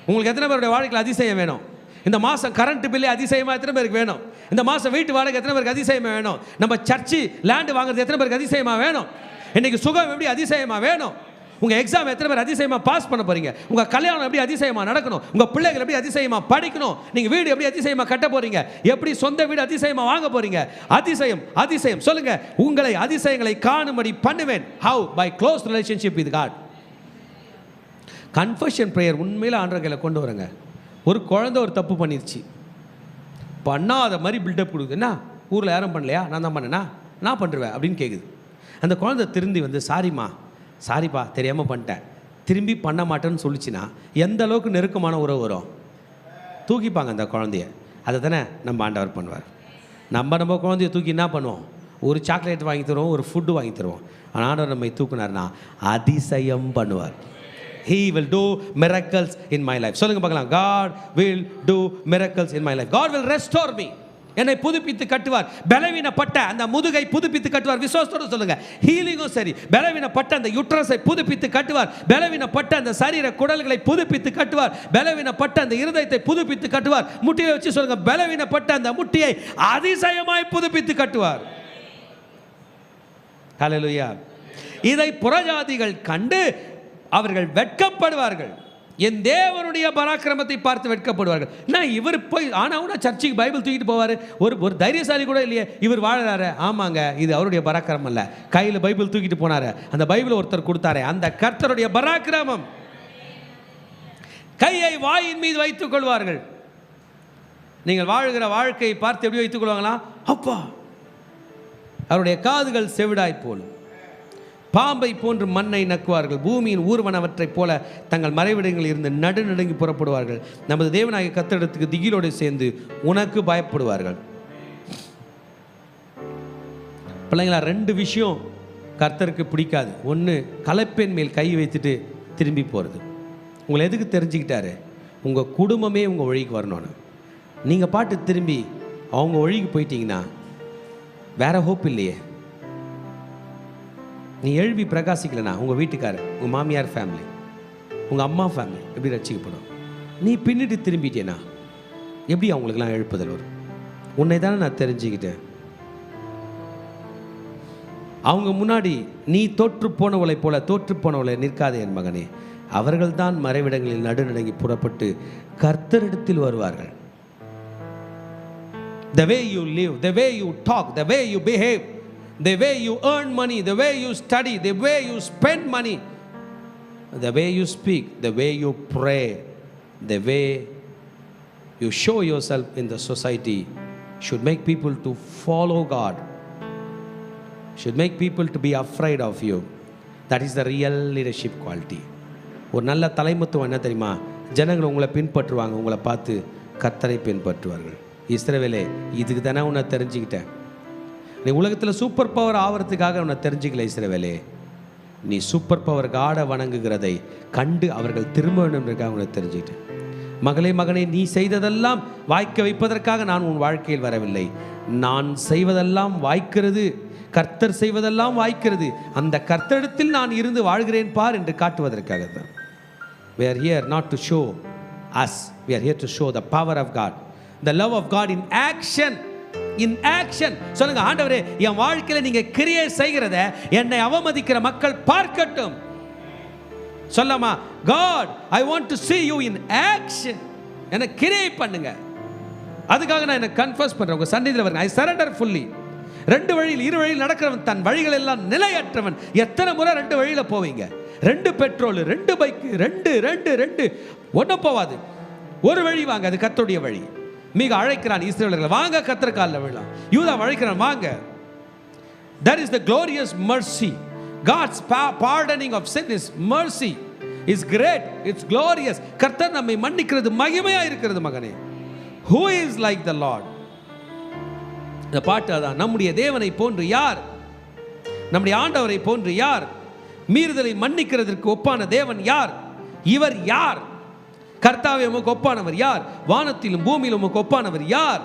உங்களுக்கு எத்தனை பேருடைய வாழ்க்கையில் அதிசயம் வேணும்? இந்த மாதம் கரண்ட் பில்லே அதிசயமாக எத்தனை பேருக்கு வேணும்? இந்த மாதம் வீட்டு வாடகை எத்தனை பேருக்கு அதிசயமாக வேணும்? நம்ம சர்ச்சு லேண்டு வாங்குறது எத்தனை பேருக்கு அதிசயமாக வேணும்? இன்றைக்கி சுகம் எப்படி அதிசயமாக வேணும்? உங்கள் எக்ஸாம் எத்தனை பேர் அதிசயமாக பாஸ் பண்ண போகிறீங்க? உங்கள் கல்யாணம் எப்படி அதிசயமாக நடக்கணும்? உங்கள் பிள்ளைகள் எப்படி அதிசயமாக படிக்கணும்? நீங்கள் வீடு எப்படி அதிசயமாக கட்ட போகிறீங்க? எப்படி சொந்த வீடு அதிசயமாக வாங்க போகிறீங்க? அதிசயம் அதிசயம் சொல்லுங்கள். உங்களை அதிசயங்களை காணும்படி பண்ணுவேன். How? By close relationship with God. Confession prayer உண்மையில் ஆண்டவர் கையில் கொண்டு வரங்க. ஒரு குழந்தை ஒரு தப்பு பண்ணிருச்சு, பண்ணாத மாதிரி பில்டப் கொடுக்குது. என்ன ஊரில் யாரும் பண்ணலையா? நான் தான் பண்ணேனா? நான் பண்ணுறேன் அப்படின்னு கேட்குது. அந்த குழந்தை திருந்தி வந்து சாரிம்மா, சாரிப்பா தெரியாமல் பண்ணிட்டேன், திரும்பி பண்ண மாட்டேன்னு சொல்லிச்சுன்னா எந்த அளவுக்கு நெருக்கமான உறவு வரும்? தூக்கிப்பாங்க அந்த குழந்தைய. அதை தானே நம்ம ஆண்டவர் பண்ணுவார். நம்ம குழந்தைய தூக்கி என்ன பண்ணுவோம்? ஒரு சாக்லேட் வாங்கி தருவோம், ஒரு ஃபுட்டு வாங்கி தருவோம். ஆனால் ஆண்டவர் நம்மை தூக்குனார்னா அதிசயம் பண்ணுவார். He will do miracles in my life. சொல்லுங்க பார்க்கலாம். God will do miracles in my life. God will restore me. என்னை புதுப்பித்து கட்டுவார். பலவீனப்பட்ட அந்த முதுகை புதுப்பித்து கட்டுவார். விசுவாசத்தோடு சொல்லுங்க. ஹீலிங்கும் சரி. பலவீனப்பட்ட அந்த யுட்ரஸை புதுப்பித்து கட்டுவார். பலவீனப்பட்ட அந்த சரீர குடல்களை புதுப்பித்து கட்டுவார். பலவீனப்பட்ட அந்த இருதயத்தை புதுப்பித்து கட்டுவார். முட்டியை வச்சு சொல்லுங்க, பலவீனப்பட்ட அந்த முட்டியை அதிசயமாய் புதுப்பித்து கட்டுவார். ஹல்லேலூயா. இதை புறஜாதிகள் கண்டு அவர்கள் வெட்கப்படுவார்கள். என் தேவனுடைய பராக்கிரமத்தை பார்த்து வெட்கப்படுவார்கள். நான் இவர் போய் ஆனால் சர்ச்சுக்கு பைபிள் தூக்கிட்டு போவார், ஒரு தைரியசாலி கூட இல்லையே, இவர் வாழறாரு. ஆமாங்க, இது அவருடைய பராக்கிரமம் இல்லை. கையில் பைபிள் தூக்கிட்டு போனாரு, அந்த பைபிள் ஒருத்தர் கொடுத்தாரு, அந்த கர்த்தருடைய பராக்கிரமம். கையை வாயின் மீது வைத்துக் கொள்வார்கள். நீங்கள் வாழ்கிற வாழ்க்கையை பார்த்து எப்படி வைத்துக் கொள்வாங்களா? அப்பா, அவருடைய காதுகள் செவிடாய் போலும். பாம்பை போன்று மண்ணை நக்குவார்கள். பூமியின் ஊர்வனவற்றைப் போல தங்கள் மறைவிடங்களில் இருந்து நடுநடுங்கி புறப்படுவார்கள். நமது தேவனாகிய கர்த்தரிடத்துக்கு திகிலோடு சேர்ந்து உனக்கு பயப்படுவார்கள். பிள்ளைங்களா, 2 விஷயம் கர்த்தருக்கு பிடிக்காது. ஒன்று, கலப்பெண் மேல் கை வைத்துட்டு திரும்பி போகிறது. உங்களை எதுக்கு தெரிஞ்சுக்கிட்டாரு? உங்கள் குடும்பமே உங்கள் வழிக்கு வரணும்னு. நீங்கள் பாட்டு திரும்பி அவங்க வழிக்கு போயிட்டீங்கன்னா வேற ஹோப் இல்லையே. நீ எழுப்பி பிரகாசிக்கலனா உங்கள் வீட்டுக்காரர், உங்கள் மாமியார் ஃபேமிலி, உங்கள் அம்மா ஃபேமிலி எப்படி ரட்சிக்கப்படும்? நீ பின்னிட்டு திரும்பிட்டேனா எப்படி அவங்களுக்கெல்லாம் எழுப்புதல் வரும்? உன்னை தானே நான் தெரிஞ்சுக்கிட்டேன். அவங்க முன்னாடி நீ தோற்று போனவளை போல தோற்று போனவளை நிற்காதே என் மகனே. அவர்கள்தான் மறைவிடங்களில் நடுநடுங்கி புறப்பட்டு கர்த்தரிடத்தில் வருவார்கள். The way you live, the way you talk, the way you behave, the way you earn money, the way you study, the way you spend money, the way you speak, the way you pray, the way you show yourself in the society should make people to follow God, should make people to be afraid of you. That is the real leadership quality. ஒரு நல்ல தலைமைத்துவம் என்ன தெரியுமா? ஜனங்கள் உங்களை பின்பற்றுவாங்க, உங்களை பார்த்து கர்த்தரை பின்பற்றுவார்கள். இஸ்ரவேலே, இதுக்கு தானே உன்னை தெரிஞ்சுக்கிட்டேன். நீ உலகத்தில் சூப்பர் பவர் ஆகிறதுக்காக உன்னை தெரிஞ்சுக்கல இஸ்ரவேலே. நீ சூப்பர் பவர் காடை வணங்குகிறதை கண்டு அவர்கள் திரும்ப வேண்டும்ன்றதுக்காக உன்னை தெரிஞ்சுக்கிட்டேன். மகளே, மகனே, நீ செய்ததெல்லாம் வாய்க்க வைப்பதற்காக நான் உன் வாழ்க்கையில் வரவில்லை. நான் செய்வதெல்லாம் வாய்க்கிறது, கர்த்தர் செய்வதெல்லாம் வாய்க்கிறது, அந்த கர்த்தரிடத்தில் நான் இருந்து வாழ்கிறேன் பார் என்று காட்டுவதற்காக தான். We are here not to show us, we are here to show the power of God, the love of God in action. In action. சொல்லுங்க, ஆண்டவரே, என் வாழ்க்கையில் நீங்க கிரியை செய்கிறத என்னை அவமதிக்கிற மக்கள் பார்க்கட்டும். சொல்லமா, God, I want to see you in action. என்ன கிரியை பண்ணுங்க. அதுக்காக நான் என்ன கன்ஃபஸ் பண்றேன். உங்க சந்நிதியில் வருங்க. I surrender fully. 2 வழியில் 2 வழியில் நடக்கிறவன் தன் வழிகள் எல்லாம் நிலையற்றவன். எத்தனை முறை 2 வழியில் போவீங்க? 2 பெட்ரோல், 2 பைக், 2 ஒன்றும் போவாது. ஒரு வழி வாங்க, அது கர்த்தருடைய வழி. மீக அழைக்கிறான் இஸ்ரவேலர்களை, வாங்க கர்த்தர் காலில் விழலாம். யூதா அழைக்கிறான், வாங்க. That is the glorious mercy. God's pardoning of sin is mercy. Is great. It's glorious. கர்த்தர் நம்மை மன்னிக்கிறது மகிமையா இருக்கிறது மகனே. Who is like the Lord? இந்த பாட்டு அதான். நம்முடைய தேவனை போன்று யார்? நம்முடைய ஆண்டவரை போன்று யார்? மீறுதலை மன்னிக்கிறதற்கு ஒப்பான தேவன் யார்? இவர் யார்? கர்த்தாவே, உமக்கு ஒப்பானவர் யார்? வானத்திலும் பூமியிலும் உமக்கு ஒப்பானவர் யார்?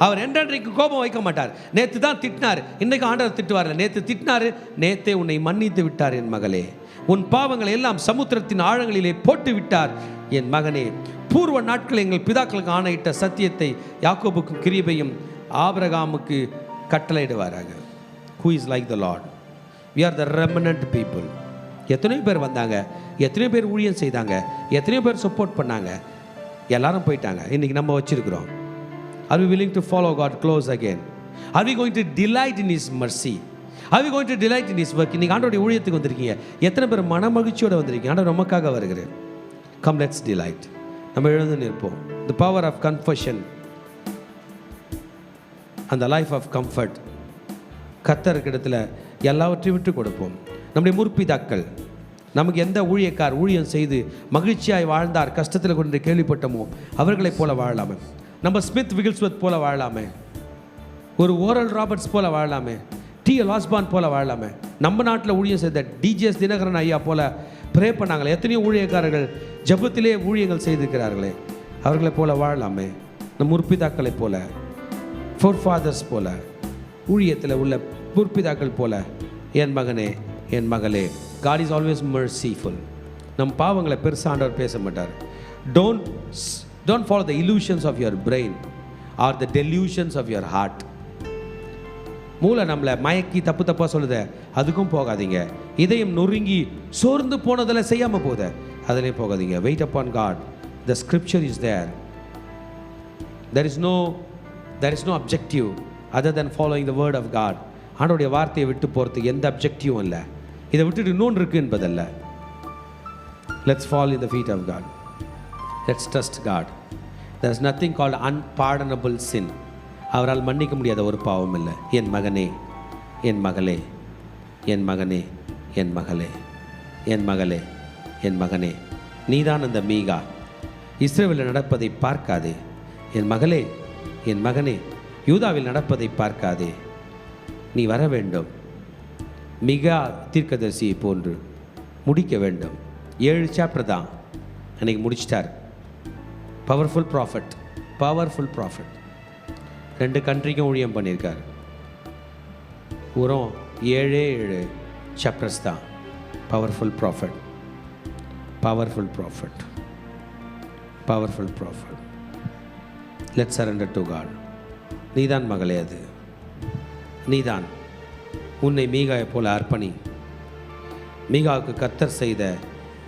அவர் என்றென்றைக்கு கோபம் வைக்க மாட்டார். நேற்று தான் திட்டினார், இன்னைக்கு ஆண்டவர் திட்டுவார்ல. நேற்று திட்டினாரு, நேத்தே உன்னை மன்னித்து விட்டார் என் மகளே. உன் பாவங்களை எல்லாம் சமுத்திரத்தின் ஆழங்களிலே போட்டு விட்டார் என் மகனே. பூர்வ நாட்கள் எங்கள் பிதாக்களுக்கு ஆணையிட்ட சத்தியத்தை யாக்கோபுக்கும் கிருபையும் ஆபிரகாமுக்கு கட்டளையிடுவாராக. Who is like the Lord? We are the remnant people. எத்தனையோ பேர் வந்தாங்க, எத்தனையோ பேர் ஊழியம் செய்தாங்க, எத்தனையோ பேர் சப்போர்ட் பண்ணாங்க, எல்லாரும் போயிட்டாங்க. இன்னைக்கு நம்ம வச்சிருக்கிறோம். Are we willing to follow God close again? Are we going to delight in His mercy? Are we going to delight in His work? இன்னைக்கு ஆண்டவருடைய ஊழியத்துக்கு வந்திருக்கீங்க, எத்தனை பேர் மன மகிழ்ச்சியோட வந்திருக்கீங்க? ஆண்டவர் நமக்காக வருகிறேன். Come, let's delight. நம்ம எழுந்து நிற்போம். The power of confession and the life of comfort. கர்த்தருக்கு இடத்துல எல்லாவற்றையும் விட்டு கொடுப்போம். நம்முடைய முற்பிதாக்கள் நமக்கு எந்த ஊழியக்கார் ஊழியம் செய்து மகிழ்ச்சியாய் வாழ்ந்தார், கஷ்டத்தில் கொண்டு கேள்விப்பட்டோமோ அவர்களைப் போல வாழலாமே. நம்ம ஸ்மித் விகில்ஸ்வத் போல வாழலாமே, ஒரு ஓரல் ராபர்ட்ஸ் போல வாழலாமே, T.L. ஆஸ்பான் போல வாழலாமே. நம்ம நாட்டில் ஊழியம் செய்த D.J.S. தினகரன் ஐயா போல ப்ரே பண்ணாங்களே, எத்தனையோ ஊழியக்காரர்கள் ஜபத்திலே ஊழியங்கள் செய்திருக்கிறார்களே, அவர்களை போல வாழலாமே. நம் முற்பிதாக்களை போல, ஃபோர்ஃபாதர்ஸ் போல, ஊழியத்தில் உள்ள முற்பிதாக்கள் போல, என் மகனே என் மகளே, God is always merciful. நம் பாவங்களை பெருசாக ஆண்டவர் பேச மாட்டார். Don't follow the illusions of your brain or the delusions of your heart. மூளை நம்மளை மயக்கி தப்பாக சொல்லுத, அதுக்கும் போகாதீங்க. இதயம் நொறுங்கி சோர்ந்து போனதில் செய்யாமல் போகுத, அதிலையும் போகாதீங்க. Wait upon God. The scripture is there. There is no objective other than following the word of God. ஆண்டவருடைய வார்த்தையை விட்டு போகிறதுக்கு எந்த அப்ஜெக்டிவும் இல்லை. இதை விட்டுட்டு இன்னொன்று இருக்குது என்பதல்ல. Let's fall in the feet of God. Let's trust God. There is nothing called unpardonable sin. அவரால் மன்னிக்க முடியாத ஒரு பாவம் இல்லை. என் மகனே என் மகளே, என் மகனே என் மகளே, என் மகளே என் மகனே, நீதான் அந்த மீகா. இஸ்ரவேலில் நடப்பதை பார்க்காதே. என் மகளே என் மகனே, யூதாவில் நடப்பதை பார்க்காதே. நீ வர வேண்டும். மிகா தீர்க்கதரிசியை போன்று முடிக்க வேண்டும். 7 சாப்டர் தான் அன்றைக்கி முடிச்சிட்டார். பவர்ஃபுல் ப்ராஃபட், 2 கண்ட்ரிக்கும் ஊழியம் பண்ணியிருக்கார். பூரம் 7 சாப்டர்ஸ் தான். Powerful prophet. Let's surrender to God. நீதான் மகளே, அது நீதான். உன்னை மீகாவை போல அர்ப்பணி. மீகாவுக்கு கர்த்தர் செய்த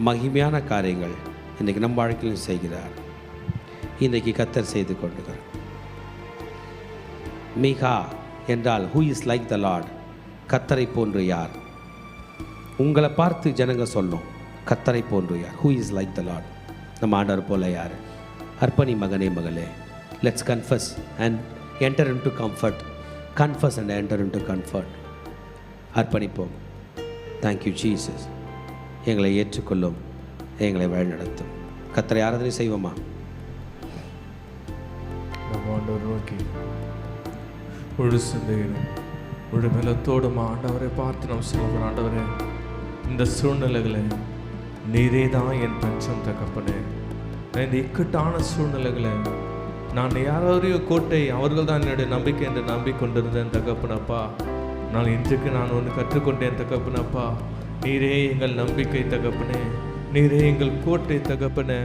மகிமையான காரியங்கள் இன்றைக்கு நம் வாழ்க்கையிலும் செய்கிறார். இன்றைக்கு கர்த்தர் செய்து கொண்டிருக்கிறார். மீகா என்றால் who is like the Lord, கர்த்தரை போன்று யார்? உங்களை பார்த்து ஜனங்க சொல்லும், கர்த்தரை போன்று யார்? who is like the Lord, நம்ம ஆண்டவர் போல யார்? அர்ப்பணி மகனே மகளே. Let's confess and enter into comfort. Confess and enter into comfort. அர்ப்பணிப்போம். Thank you Jesus. எங்களை ஏற்றுக்கொள்ளும், எங்களை வழிநடத்தும். கர்த்தரை ஆராதனை செய்வோமா? நம்ம ஆண்டவர் நோக்கி முழு சிந்தையிலும் முழு பலத்தோடும் ஆண்டவரை பார்த்து நம்ம சொல்லுவோம். ஆண்டவரே, இந்த சூழ்நிலைகளை நீரே தான் என் பஞ்சம் தகப்பனே. இந்த இக்கட்டான சூழ்நிலைகளை நான் யாரோடைய கோட்டை, அவர்கள் தான் என்னுடைய நம்பிக்கை என்று நம்பிக்கொண்டிருந்தேன் தகப்பனப்பா. நான் இன்றைக்கு நான் ஒன்று கற்றுக்கொண்டேன் தகப்பனப்பா. நீரே எங்கள் நம்பிக்கை தகப்பனே, நீரே எங்கள் கோட்டை தகப்பனே,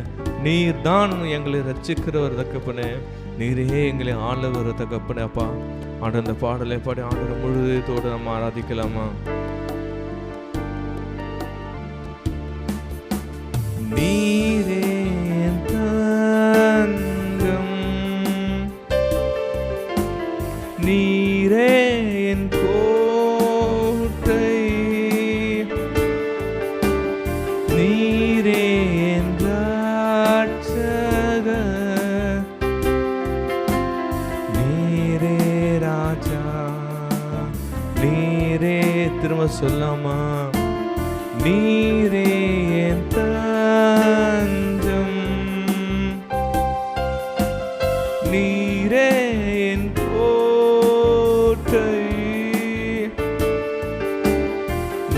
நீர் தான் எங்களை ரட்சிக்கிறவர் தகப்பனே, நீரே எங்களை ஆளவர் தகப்பனே அப்பா. ஆண்டு அந்த பாடலை பாடி ஆண்டு முழுதோடு நம்ம ஆராதிக்கலாமா? நீரே தங்கம், நீரே என் கோட்டை, நீரே என் ரட்சகர், நீரே ராஜா, நீரே திரும்ப சொல்லாமா? நீரே என் தஞ்சம், நீரே என் கோட்டை,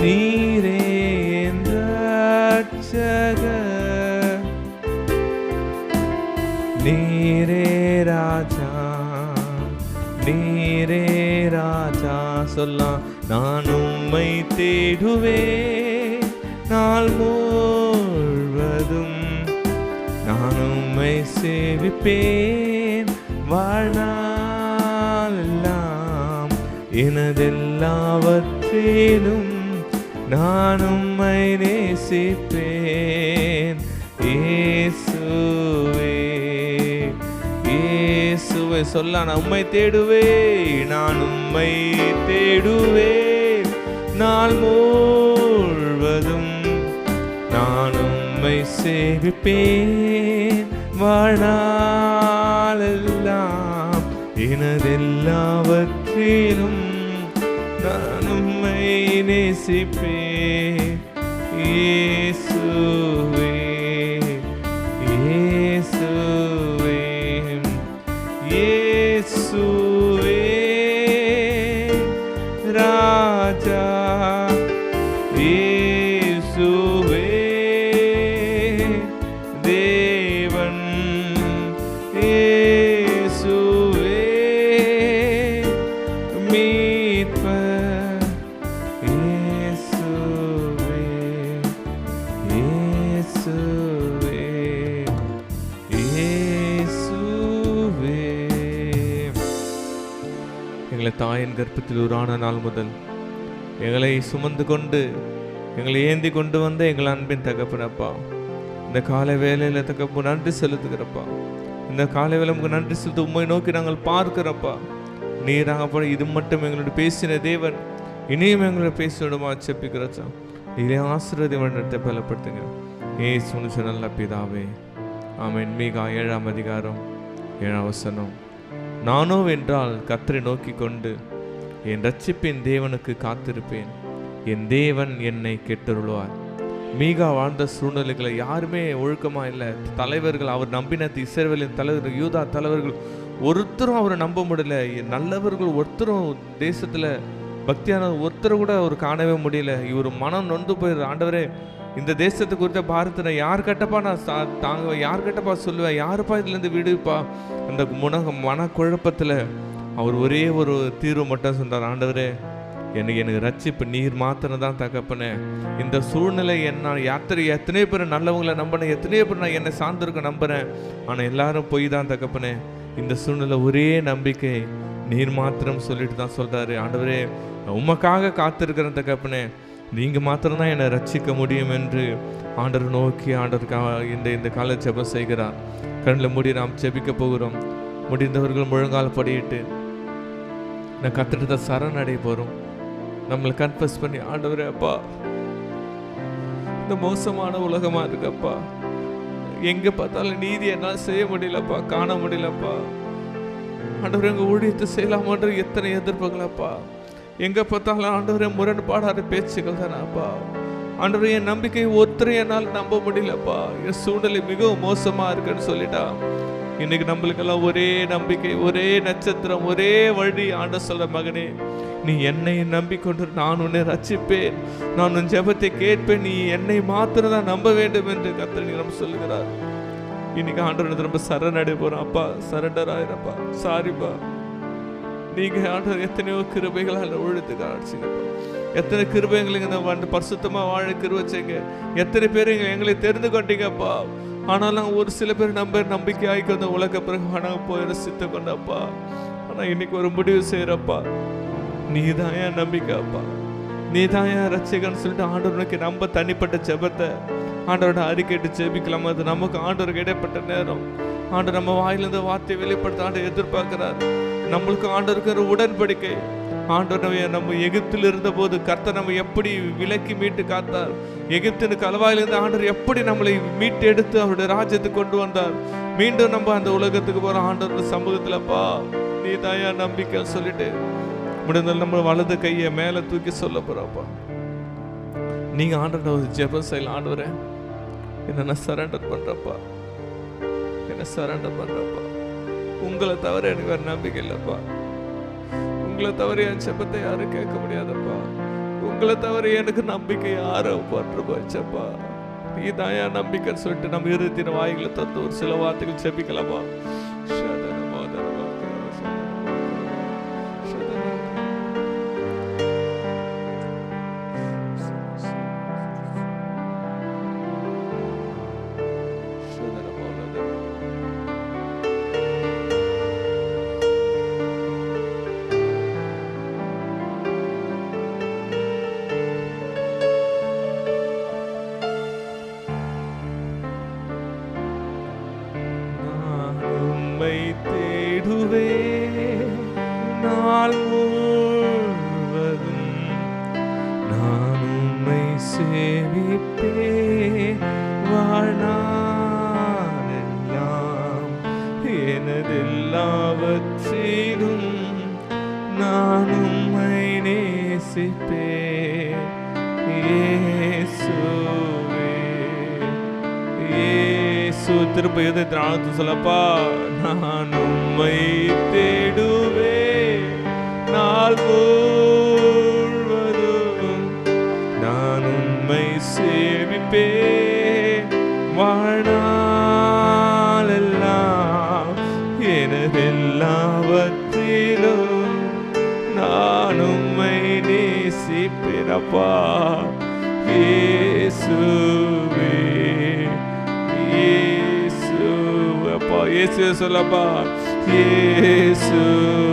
நீரே என் ரட்சகர், நீரே ராஜா, நீரே ராஜா. சொல்லலாம். நான் உம்மை தேடுவேன் நாள் முழுவதும், நான் உம்மை சேவிப்பேன் வாழ்நாளெல்லாம், எனதெல்லாவற்றிலும் நான் உம்மை நேசிப்பேன். இயேசுவே இயேசுவே. சொல்ல. நான் உம்மை தேடுவேன், நான் உம்மை தேடுவேன் நாள் முழுவதும், நான் உம்மை சேவிப்பேன் வாழ்நாளெல்லாம், எனதெல்லாவற்றிலும் நான் உம்மை நேசிப்பேன். இயேசுவே இயேசுவே இயேசுவே ராஜா, இயேசுவே தேவன், இயேசுவே தாயின் கர்ப்பத்தில் உருவான நாள் முதல் எங்களை சுமந்து கொண்டு எங்களை ஏந்தி கொண்டு வந்த எங்கள் அன்பின் தகப்பனப்பா, இந்த காலை வேலையில் தகப்பு நன்றி செலுத்துகிறப்பா. இந்த காலை வேலை உங்களுக்கு நன்றி செலுத்த உண்மை நோக்கி நாங்கள் பார்க்கிறப்பா. நீராகப்பட இது மட்டும் எங்களோட பேசின தேவன் இனியும் எங்களோட பேசிவிடுமா செப்பிக்கிறச்சா. இதே ஆசீர்வாதம் நடத்த பலப்படுத்துங்க ஏசு நல்ல பிதாவே, ஆமென். மீகா 7ஆம் அதிகாரம் 7ஆம் வசனம். நானோ என்றால் கர்த்தரை நோக்கி கொண்டு என் ரட்சிப்பின் தேவனுக்கு காத்திருப்பேன், என் தேவன் என்னை கேட்டருள்வார். மீகா வாழ்ந்த சூழ்நிலைகளை யாருமே ஒழுக்கமா இல்லை. தலைவர்கள், அவர் நம்பின இஸ்ரவேலின் தலைவர்கள், யூதா தலைவர்கள் ஒருத்தரும் அவரை நம்ப முடியல. நல்லவர்கள் ஒருத்தரும் தேசத்துல பக்தியான ஒருத்தர் கூட அவர் காணவே முடியல. இவர் மனம் நொந்து போயிடுற. ஆண்டவரே, இந்த தேசத்தை குறித்த பாரத்தை யார் கட்டப்பா நான் தாங்குவேன், யார் கட்டப்பா சொல்லுவேன், யாருப்பா இதுலேருந்து விடுப்பா? அந்த மனக்குழப்பத்தில் அவர் ஒரே ஒரு தீர்வு மட்டும் சொன்னார். ஆண்டவரே, எனக்கு ரட்சிப்பு நீர் மாத்திரம் தான் தகப்பனே. இந்த சூழ்நிலை என்ன எத்தனையோ பேர் நல்லவங்களை நம்பினேன், எத்தனையோ பேர் நான் என்னை சார்ந்திருக்க நம்புகிறேன். ஆனால் எல்லாரும் பொய் தான் தகப்பனே. இந்த சூழ்நிலை ஒரே நம்பிக்கை நீர் மாத்திரம் சொல்லிட்டு தான் சொல்கிறாரு. ஆண்டவரே, உமக்காக காத்திருக்கிறேன் தகப்பனே, நீங்கள் மாத்திரம்தான் என்னை ரட்சிக்க முடியும் என்று ஆண்டவர் நோக்கி ஆண்டவருக்காக இந்த கால ஜெபம் செய்கிறார். கண்ணில் மூடி நாம் ஜெபிக்க போகிறோம். முடிந்தவர்கள் முழங்கால் படியிட்டு நான் கத்துட்டு தான் சரணடைய போகிறோம். நம்மளை கன்ஃபஸ் பண்ணி, ஆண்டவரே அப்பா, இந்த மோசமான உலகமாக இருக்கப்பா, எங்கே பார்த்தாலும் நீதி என்னால் செய்ய முடியலப்பா, காண முடியலப்பா. ஆண்டவரே, எங்கள் ஊழியத்தை செய்யலாமான்ற எத்தனை எதிர்ப்புகளப்பா, எங்கே பார்த்தாலும் ஆண்டவரே முரண்பாடாத பேச்சுக்கள் தானப்பா. ஆண்டவரே, என் நம்பிக்கை ஒருத்தரை என்னால் நம்ப முடியலப்பா, என் சூழ்நிலை மிகவும் மோசமாக இருக்குன்னு சொல்லிட்டா. இன்னைக்கு நம்மளுக்கெல்லாம் ஒரே நம்பிக்கை, ஒரே நட்சத்திரம், ஒரே வழி. ஆண்டவர் சொல்ற, மகனே, நீ என்னை நம்பிக்கொண்டு நான் உன்னை ரட்சிப்பேன், நான் உன் ஜெபத்தை கேட்பேன், நீ என்னை மாத்திரம் தான் நம்ப வேண்டும் என்று கர்த்தர் நம்ம சொல்லுகிறார். இன்னைக்கு ஆண்டவர் ரொம்ப சரணடை போறோம். அப்பா, சரண்டர் ஆயிரப்பா, சாரிப்பா. நீங்க ஆண்டவர் எத்தனையோ கிருபைகளால் உழுத்துக்க ஆட்சிங்கப்பா. எத்தனை கிருபைகளுங்க இந்த பரிசுத்தமா வாழ கிருவச்சீங்க. எத்தனை பேர் எங்களை தெரிந்து கொண்டீங்கப்பா. ஆனாலும் ஒரு சில பேர் நம்பிக்கை ஆய்க்கு வந்த உலக பிறகு ஆனாங்க போய் ரசித்து கொண்டப்பா. ஆனா இன்னைக்கு ஒரு முடிவு செய்யறப்பா, நீதான் என் நம்பிக்கைப்பா, நீதான் என் ரட்சிகன்னு சொல்லிட்டு ஆண்டவர் நோக்கி நம்ம தனிப்பட்ட ஜெபத்தை ஆண்டவரோட அறிக்கைட்டு ஜெபிக்கலாம். அது நமக்கு ஆண்டவருக்கு இடைப்பட்ட நேரம். ஆண்டவர் நம்ம வாயிலிருந்து வார்த்தையை வெளிப்படுத்த ஆண்டவர் எதிர்பார்க்கிறார். நம்மளுக்கு ஆண்டவருக்கு ஒரு உடன்படிக்கை. ஆண்டவர் நம்ம எகிப்தில் இருந்த போது கர்த்தர் நம்ம எப்படி விலக்கி மீட்டு காத்தார், எகிப்தின் கலவாயிலிருந்து ஆண்டவர் எப்படி நம்மளை மீட்டு எடுத்து அவருடைய ராஜ்யத்துக்கு கொண்டு வந்தார். மீண்டும் நம்ம அந்த உலகத்துக்கு போற ஆண்டவர் சமூகத்துலப்பா, நீ தாயா நம்பிக்கை சொல்லிட்டு முடிந்தால் நம்ம வலது கையை மேல தூக்கி சொல்ல போறப்பா. நீங்க ஆண்டவர் ஜெபம் செய்யலாம். ஆண்டவரே, என்ன சரண்டர் பண்றப்பா, என்ன சரண்டர் பண்றப்பா. உங்களை தவிர எனக்கு வேற நம்பிக்கை இல்லப்பா. உங்களை தவிர என் ஜெபத்தை யாரும் கேட்க முடியாதப்பா. உங்களை தவிர எனக்கு நம்பிக்கை யாரும் பற்று போச்சப்பா. நீதான் என் நம்பிக்கைன்னு சொல்லிட்டு நம்ம இறுதின வாய்களை தந்து ஒரு சில வார்த்தைகள் ஜெபிக்கலாமா? தேடுவே நாள் முழுவதும், நான் உம்மை சேவிப்பே வாழ்நாளெல்லாம். எனதெல்லாவற்றிலும் நான் உம்மை நேசிப்பே இயேசுவே. இயேசு திரும்ப எதிர்த்து ஆழ்த்து சொல்லப்பா. நான் உம்மை தேடுவே நாள் முழுவதும், நான் உம்மை சேவிப்பே வாழ்நாளெல்லாம். எனதெல்லாவற்றிலும் நான் உம்மை நேசிப்பேனப்பா இயேசுவே. இயேசுவே சொல்லப்பா, இயேசுவே.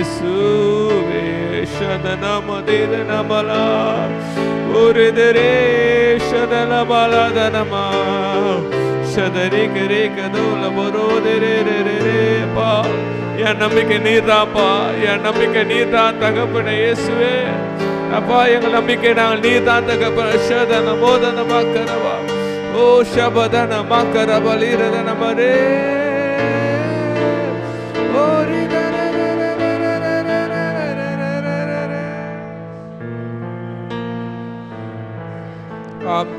இயேசுவே ஷதனமதிர நமலா ஒருதரே ஷதனமலதனமா ஷதரிகரே கதோல பரோதரே பா. என் நம்பிக்கை நீர்தாப்பா, என் நம்பிக்கை நீர்தான் தகப்பனே இயேசுவே. அப்பா எங்கள் நம்பிக்கை நாங்கள் நீர்தான் தகப்பன. ஷதன மோதன மக்கரவா ஓ ஷபதன மக்கரபலிரதன மரே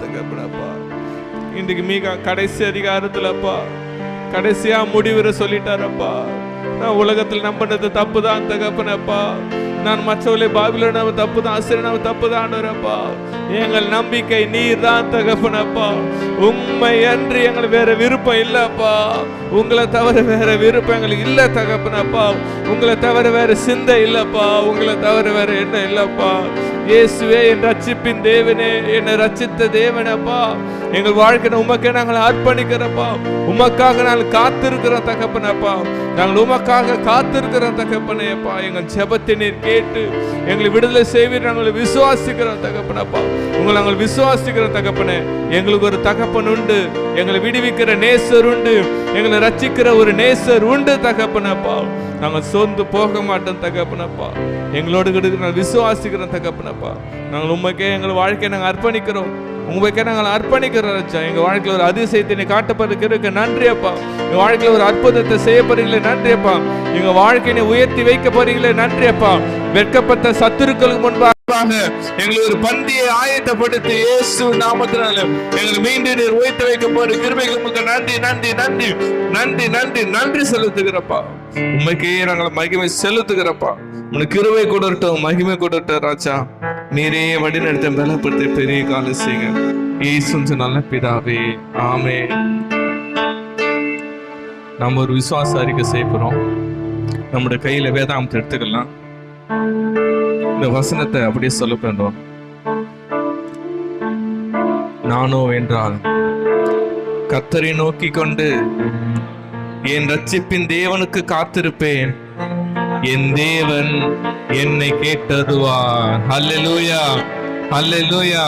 தகப்பனப்பா. இன்றைக்கு மீகா கடைசி அதிகாரத்துலப்பா கடைசியா முடிவுரை சொல்லிட்டாரப்பா. நான் உலகத்தில் நம்பினது தப்பு தான் தகப்பனப்பா. நான் மற்றவர்களை பாபிலோன் தப்பு தான், அசிரியன் தப்பு தான்ப்பா. எங்கள் நம்பிக்கை நீர் தான் தகப்பனப்பா. உண்மை அன்று எங்களுக்கு வேற விருப்பம் இல்லப்பா. உங்களை தவிர வேற விருப்பம் எங்களுக்கு இல்ல தகப்பனப்பா. உங்களை தவிர வேற சிந்தை இல்லப்பா. உங்களை தவிர வேற என்ன இல்லப்பா. இயேசுவே என் ரட்சிப்பின் தேவனே, என்னை ரட்சித்த தேவனப்பா. எங்கள் வாழ்க்கையை உமக்கே நாங்கள் அர்ப்பணிக்கிறப்பா. உமக்காக நாங்கள் காத்திருக்கிறோம் தகப்பனப்பா. நாங்கள் உமக்காக காத்திருக்கிறோம் தகப்பனேப்பா. எங்கள் ஜெபத்தை நீர் கேட்டு எங்களை விடுதலை செய்வீர். நாங்கள் விசுவாசிக்கிறோம் தகப்பனப்பா. உங்களை நாங்கள் விசுவாசிக்கிறோம் தகப்பனே. எங்களுக்கு ஒரு தகப்பன் உண்டு, எங்களை விடுவிக்கிற நேசர் உண்டு, எங்களை ரட்சிக்கிற ஒரு நேசர் உண்டு தகப்பனப்பா. நாங்கள் சோர்ந்து போக மாட்டோம் தகப்பனப்பா. எங்களோடு கிட்ட நாங்கள் விசுவாசிக்கிறோம் தகப்பனப்பா. நாங்கள் உண்மைக்கே எங்கள் வாழ்க்கையை நாங்கள் அர்ப்பணிக்கிறோம். உங்களுக்கே நாங்கள் அர்ப்பணிக்கிறோம் ரச்சா. எங்கள் வாழ்க்கையில் ஒரு அதிசயத்தை காட்டப்படுகிறதுக்கு நன்றி அப்பா. எங்கள் வாழ்க்கையில் ஒரு அற்புதத்தை செய்ய போறீங்களே நன்றி அப்பா. எங்கள் வாழ்க்கையை உயர்த்தி வைக்க போறீங்களே நன்றி அப்பா. வெட்கப்பட்ட சத்துருக்களுக்கு முன்பாக எங்களுக்கு ஒரு பந்தியை ஆயத்தப்படுத்தி இயேசு நாமத்தினால எங்களை மீண்டும் நீர் உயர்த்தி வைக்க போற கிருபைக்கு நன்றி நன்றி நன்றி நன்றி நன்றி நன்றி செலுத்துகிறப்பா. உண்மைக்கே நாங்கள் மகிமை செலுத்துகிறப்பா. உனக்கு கிருபை கொடுத்தோம், மகிமை கொடுத்த ராஜா. நீரே வழி நடத்த பலப்படுத்த பெரிய கால செய்யுங்க இயேசு நல்ல பிதாவே, ஆமென். நம்ம ஒரு விசுவாச அறிக்கை செய்ய போறோம். நம்முடைய கையில வேதாகமத்தை எடுத்துக்கலாம். இந்த வசனத்தை அப்படியே சொல்ல போறோம். நானோ என்றால் கர்த்தரை நோக்கி கொண்டு என் ரட்சிப்பின் தேவனுக்கு காத்திருப்பேன். என் தேவன் என்னை கேட்டருவார். ஹல்லேலூயா ஹல்லேலூயா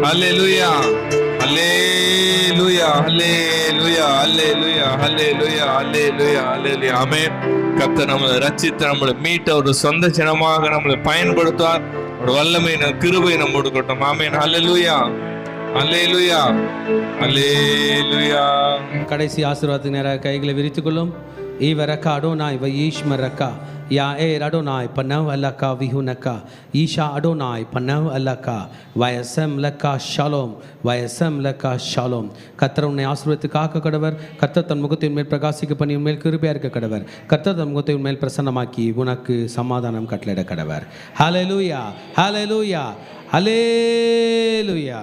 ஹல்லேலூயா ஹல்லேலூயா ஹல்லேலூயா ஹல்லேலூயா ஹல்லேலூயா ஹல்லேலூயா ஹல்லேலூயா. ஆமென். கர்த்தர் நம்மளை ரட்சித்து நம்மளை மீட்ட ஒரு சொந்த ஜனமாக நம்மளை பயன்படுத்துவார். ஒரு வல்லமை கிருபை நம்மோடு கொட்டும். ஆமென். ஹல்லேலூயா ஹல்லேலூயா ஹல்லேலூயா. கடைசி ஆசீர்வாதத்துக்கு நேராக கைகளை விரித்துக் கொள்ளும். ஈவரக்கா அடோனாய் வயீஷ்மரக்கா யா ஏர் அடோனாய் பனவ் அல்லக்கா விஹுனக்கா ஈஷா அடோனாய் பனவ் அல்லக்கா வயசம் லக்கா ஷாலோம் வயசம் லக்கா ஷாலோம். கர்த்தர் உன்னை ஆசீர்வதித்து காக்க கடவர். கர்த்தர் தன் முகத்தின் மேல் பிரகாசிக்க பண்ணி உன்மேல் கிருபையா இருக்க கடவர். கர்த்தர் தன் முகத்தை உன்மேல் பிரசன்னமாக்கி உனக்கு சமாதானம் கட்டளையிட கடவர். ஹல்லேலூயா ஹல்லேலூயா ஹல்லேலூயா.